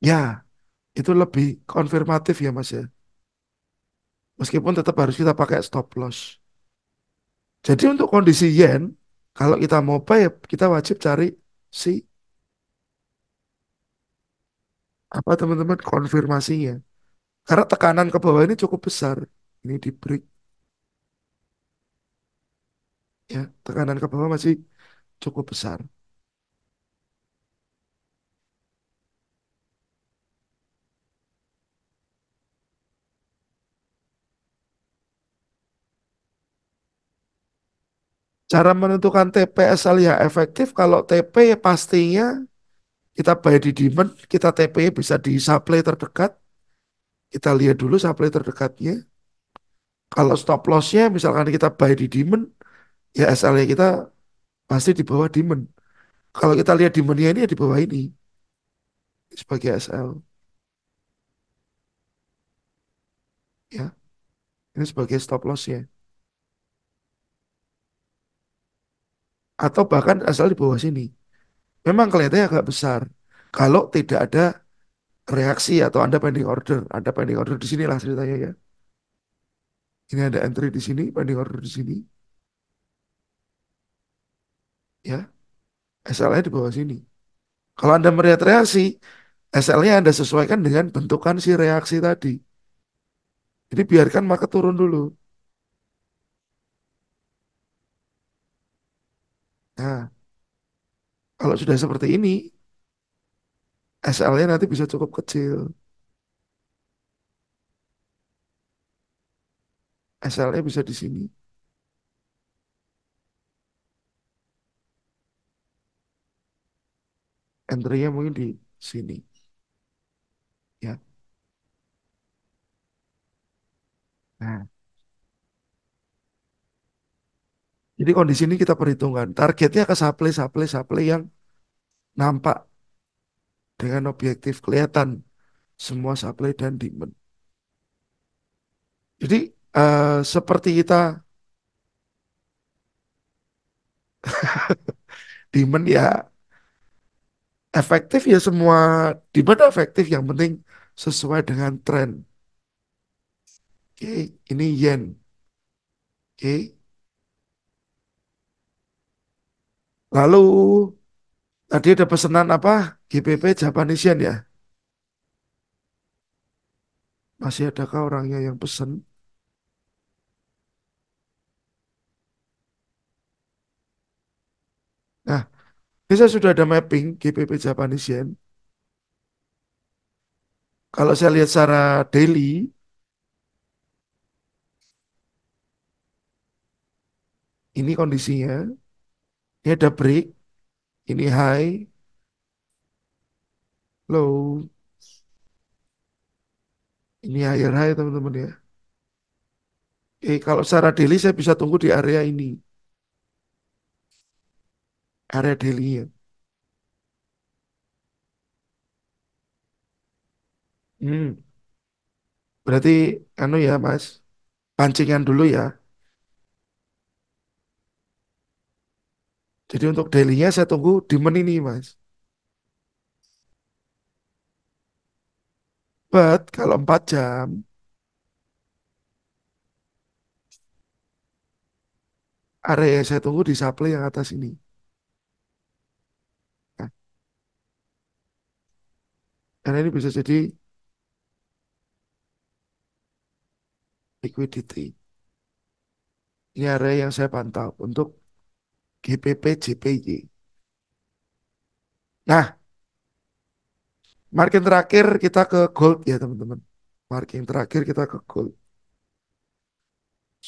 Ya, itu lebih konfirmatif ya Mas ya. Meskipun tetap harus kita pakai stop loss. Jadi untuk kondisi yen, kalau kita mau buy, kita wajib cari si apa teman-teman konfirmasinya. Karena tekanan ke bawah ini cukup besar. Ini di break ya, tekanan ke bawah masih cukup besar. Cara menentukan TP asal yang efektif kalau TP pastinya kita buy di demand, kita TP bisa di supply terdekat. Kita lihat dulu supply terdekatnya. Kalau stop lossnya misalkan kita buy di demand, ya SL-nya kita pasti di bawah demand. Kalau kita lihat demand-nya ini ya di bawah ini sebagai SL ya. Ini sebagai stop loss-nya. Atau bahkan SL di bawah sini. Memang kelihatannya agak besar. Kalau tidak ada reaksi atau Anda pending order. Anda pending order di sinilah ceritanya ya. Ini ada entry di sini, pending order di sini. Ya, SL-nya di bawah sini. Kalau Anda melihat reaksi, SL-nya Anda sesuaikan dengan bentukan si reaksi tadi. Jadi biarkan market turun dulu. Nah, kalau sudah seperti ini, SL-nya nanti bisa cukup kecil. SL-nya bisa di sini. Entry-nya mungkin di sini. Ya. Nah, jadi kondisi ini kita perhitungkan. Targetnya ke supply, supply, supply yang nampak dengan objektif kelihatan semua supply dan demand. Jadi seperti kita demand ya efektif ya semua demand efektif yang penting sesuai dengan tren. Oke, ini yen. Oke. Lalu tadi ada pesanan apa? GBP Japanese Yen ya. Masih adakah orangnya yang pesan? Nah, ini saya sudah ada mapping GBP Japanese Yen. Kalau saya lihat secara daily, ini kondisinya. Ini ada break, ini high, Low. Ini higher high teman-teman ya. Kalau secara daily saya bisa tunggu di area ini. Area daily-nya. Hmm, berarti anu ya Mas, pancingan dulu ya. Jadi untuk daily-nya saya tunggu di ini Mas. But kalau 4 jam, area yang saya tunggu di supply yang atas ini. Nah, karena ini bisa jadi liquidity. Ini area yang saya pantau untuk GPP JPY. Nah, marking terakhir kita ke gold ya teman-teman. Marking terakhir kita ke gold.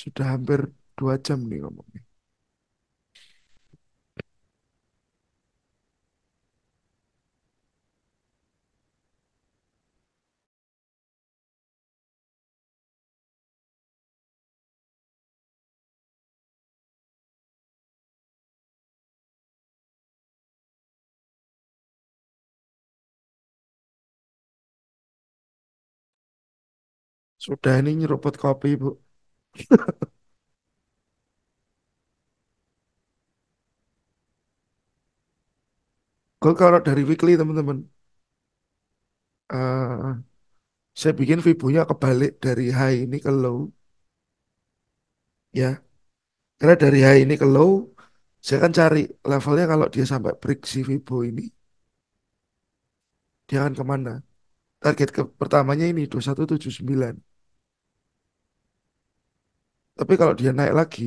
Sudah hampir 2 jam nih ngomongnya. Sudah ini nyeruput kopi, Bu. Gold kalau dari weekly, teman-teman. eh saya bikin Fibonya kebalik dari high ini ke low. Ya, karena dari high ini ke low, saya akan cari levelnya kalau dia sampai break si Fibo ini, dia akan kemana. Target pertamanya ini 2179. Tapi kalau dia naik lagi,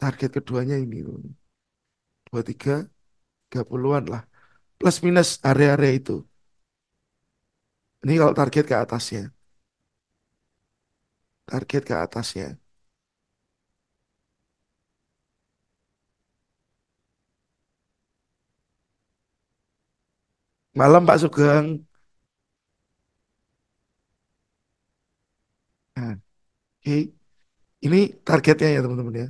target keduanya ini 23, 30-an lah. Plus minus area-area itu. Ini kalau target ke atasnya. Target ke atasnya. Malam Pak Sugeng. Nah, oke. Ini targetnya ya teman-teman ya.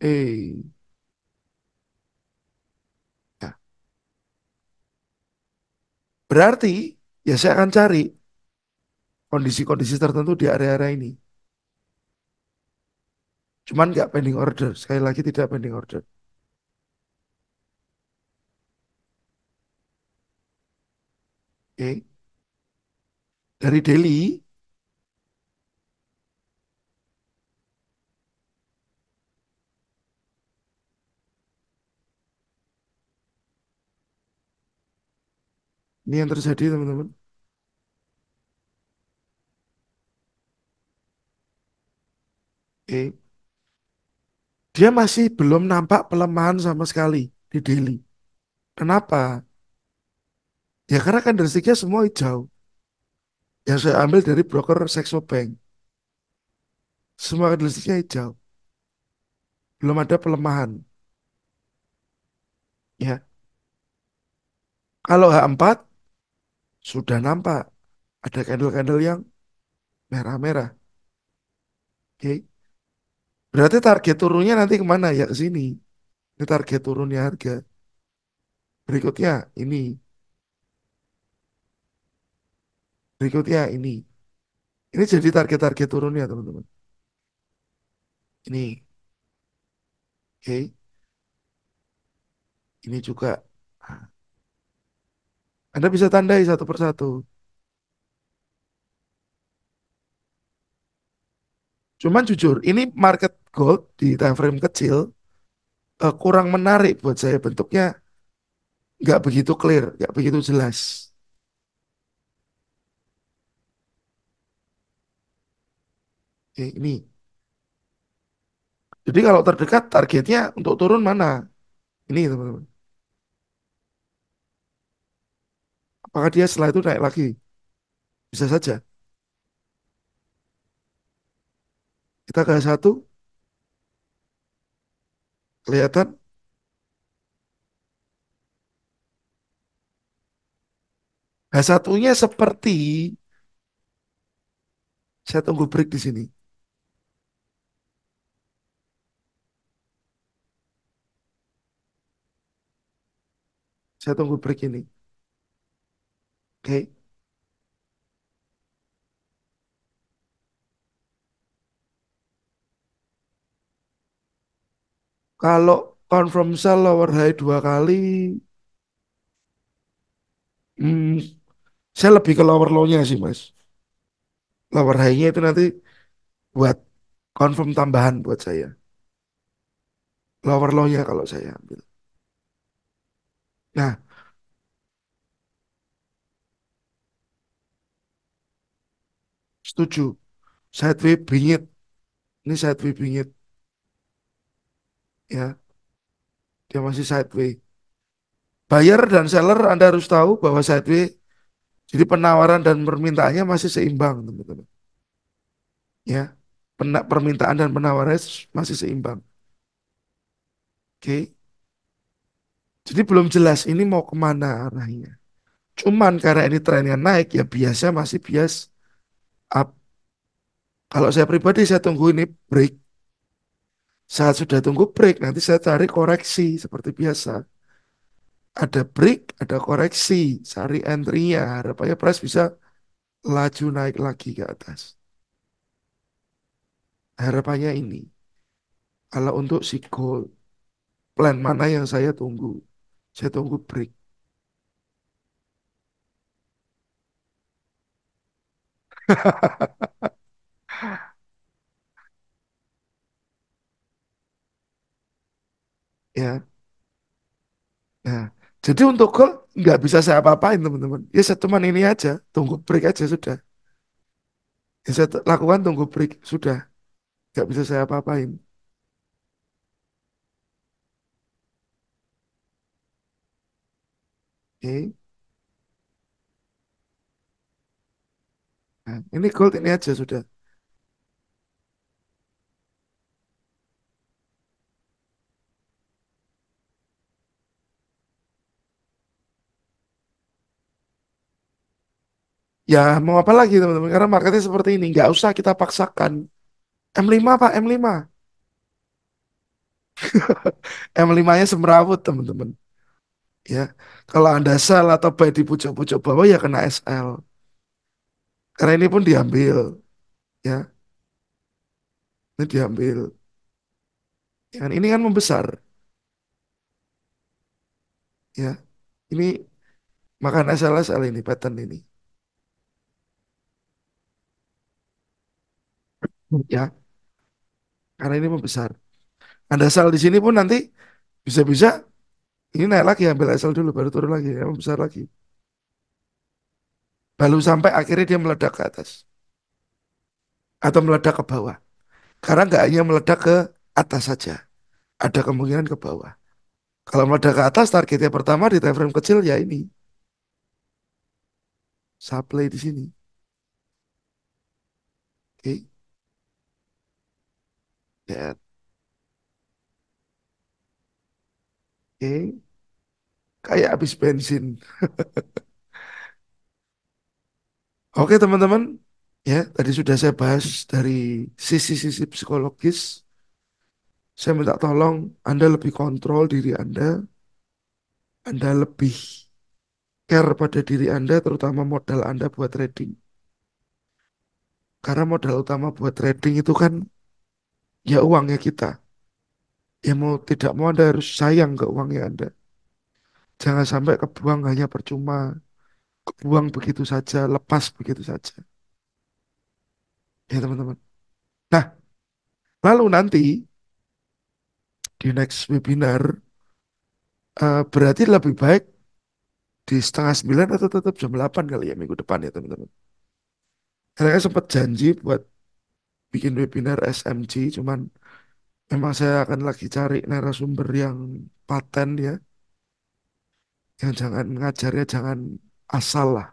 Eh, ya. Berarti ya saya akan cari kondisi-kondisi tertentu di area-area ini. Cuman nggak pending order. Sekali lagi tidak pending order. Oke. Dari daily, ini yang terjadi teman-teman. Oke. Dia masih belum nampak pelemahan sama sekali di daily. Kenapa? Ya karena candlesticknya semua hijau. Yang saya ambil dari broker Saxo Bank. Semua candlesticknya hijau. Belum ada pelemahan. Ya. Kalau H4 sudah nampak ada candle-candle yang merah-merah. Oke. Berarti target turunnya nanti kemana? Ya ke sini. Ini target turunnya harga. Berikutnya ini. Berikutnya ini. Ini jadi target-target turunnya teman-teman. Ini. Oke. Ini juga. Nah, Anda bisa tandai satu persatu. Cuman jujur, ini market gold di time frame kecil kurang menarik buat saya. Bentuknya nggak begitu clear, nggak begitu jelas. Ini. Jadi kalau terdekat targetnya untuk turun mana? Ini teman-teman. Apakah dia setelah itu naik lagi? Bisa saja. Kita ke satu. Kelihatan? Nah, satunya seperti saya tunggu break di sini. Saya tunggu break ini. Oke. Kalau confirm sell lower high 2 kali, hmm, saya lebih ke lower low-nya sih, Mas. Lower high-nya itu nanti buat confirm tambahan buat saya. Lower low-nya kalau saya ambil. Nah, setuju. Sideway bingit. Ini sideway bingit. Ya, dia masih sideway. Buyer dan seller Anda harus tahu bahwa sideway, jadi penawaran dan permintaannya masih seimbang, teman-teman. Ya, permintaan dan penawarannya masih seimbang. Oke. Jadi belum jelas ini mau kemana arahnya. Cuman karena ini trennya naik, ya biasa masih bias up. Kalau saya pribadi, saya tunggu ini break. Saat sudah tunggu break, nanti saya cari koreksi seperti biasa. Ada break, ada koreksi, cari entry-nya. Harapannya price bisa laju naik lagi ke atas. Harapannya ini. Kalau untuk si gold, plan mana yang saya tunggu? Saya tunggu break. Ya, nah, jadi untuk gold nggak bisa saya apa-apain teman-teman. Ya saya cuman ini aja, tunggu break aja sudah. Yang saya lakukan tunggu break sudah, nggak bisa saya apa-apain. Oke. Nah, ini gold ini aja sudah. Ya mau apa lagi teman-teman? Karena marketnya seperti ini, nggak usah kita paksakan. M5 Pak, M5. M5-nya semrawut teman-teman. Ya, kalau Anda sell atau buy di pucuk-pucuk bawah ya kena SL. Karena ini pun diambil, ya, ini diambil. Ya, kan? Ini kan membesar, ya. Ini makan SL SL ini pattern ini, ya. Karena ini membesar. Anda sell di sini pun nanti bisa-bisa ini naik lagi, ambil SL dulu baru turun lagi, ya, membesar lagi. Baru sampai akhirnya dia meledak ke atas atau meledak ke bawah. Karena nggak hanya meledak ke atas saja, ada kemungkinan ke bawah. Kalau meledak ke atas, targetnya pertama di time frame kecil ya ini supply di sini. Oke, ya, oke, kayak habis bensin. Oke teman-teman, ya tadi sudah saya bahas dari sisi-sisi psikologis. Saya minta tolong Anda lebih kontrol diri Anda lebih care pada diri Anda, terutama modal Anda buat trading. Karena modal utama buat trading itu kan ya uangnya kita. Ya mau tidak mau Anda harus sayang ke uangnya Anda. Jangan sampai kebuang hanya percuma, kebuang begitu saja, lepas begitu saja. Ya teman-teman. Nah, lalu nanti di next webinar, berarti lebih baik di setengah 9 atau tetap jam 8 kali ya minggu depan ya teman-teman. Saya sempat janji buat bikin webinar SMG, cuman memang saya akan lagi cari narasumber yang paten ya, yang jangan ngajarnya jangan asal lah.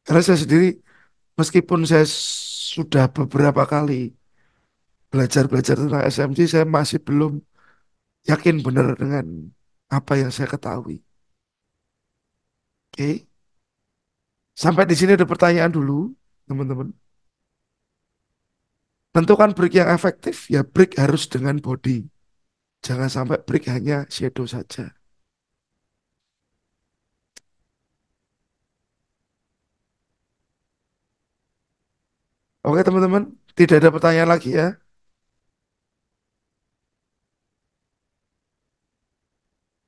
Karena saya sendiri, meskipun saya sudah beberapa kali belajar-belajar tentang SMG, saya masih belum yakin benar dengan apa yang saya ketahui. Oke. Sampai di sini ada pertanyaan dulu, teman-teman. Tentukan break yang efektif, ya break harus dengan body. Jangan sampai break hanya shadow saja. Oke teman-teman, tidak ada pertanyaan lagi ya.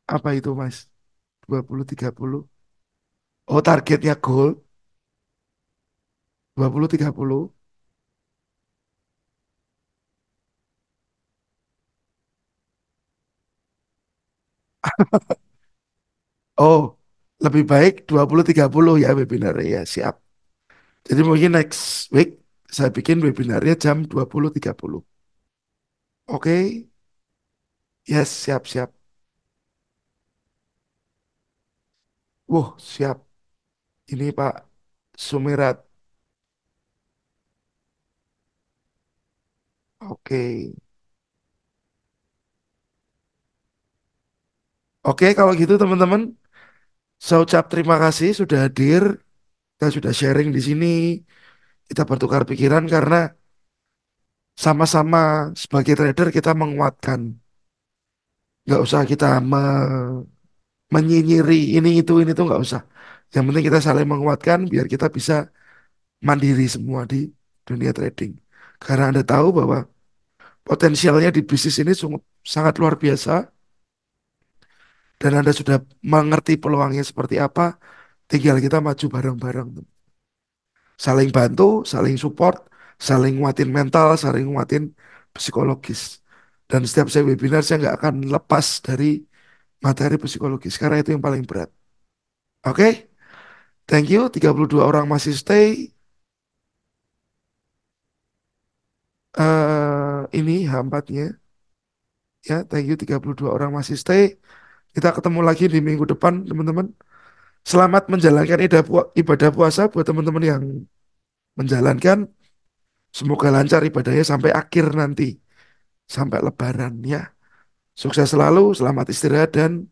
Apa itu Mas? 20-30. Oh targetnya goal 20-30. Oh, lebih baik 20-30 ya webinarnya ya, siap. Jadi mungkin next week saya bikin webinarnya jam 20.30. Oke, yes, siap-siap. Wah, siap. Ini Pak Sumirat. Oke. Oke, kalau gitu teman-teman, saya ucap terima kasih sudah hadir. Kita sudah sharing di sini. Kita bertukar pikiran karena sama-sama sebagai trader kita menguatkan. Nggak usah kita menyinyiri ini itu nggak usah. Yang penting kita saling menguatkan biar kita bisa mandiri semua di dunia trading. Karena Anda tahu bahwa potensialnya di bisnis ini sangat luar biasa dan Anda sudah mengerti peluangnya seperti apa, tinggal kita maju bareng-bareng. Saling bantu, saling support, saling nguatin mental, saling nguatin psikologis. Dan setiap saya webinar saya nggak akan lepas dari materi psikologis karena itu yang paling berat. Oke, thank you. 32 orang masih stay. Ini H4-nya. Ya, thank you 32 orang masih stay. Kita ketemu lagi di minggu depan, teman-teman. Selamat menjalankan ibadah puasa buat teman-teman yang menjalankan. Semoga lancar ibadahnya sampai akhir nanti, sampai Lebaran ya. Sukses selalu, selamat istirahat dan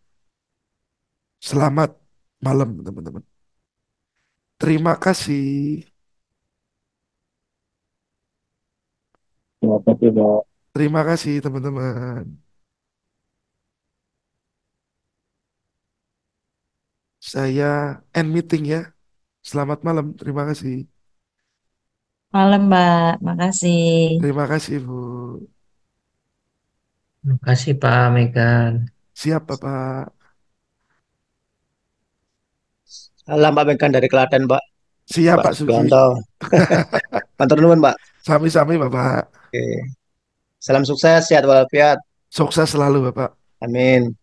selamat malam, teman-teman. Terima kasih.
Terima kasih, Pak.
Terima kasih, teman-teman. Saya end meeting ya. Selamat malam. Terima kasih.
Malam, Mbak. Makasih.
Terima kasih, Bu.
Terima kasih Pak Megan.
Siap, Bapak.
Salam Pak Megan dari Klaten, Pak.
Siap,
Pak
Pak Sugi.
Sugianto. Matur nuwun, Pak.
Sami-sami, Bapak.
Oke. Salam sukses, sehat walafiat.
Sukses selalu, Bapak.
Amin.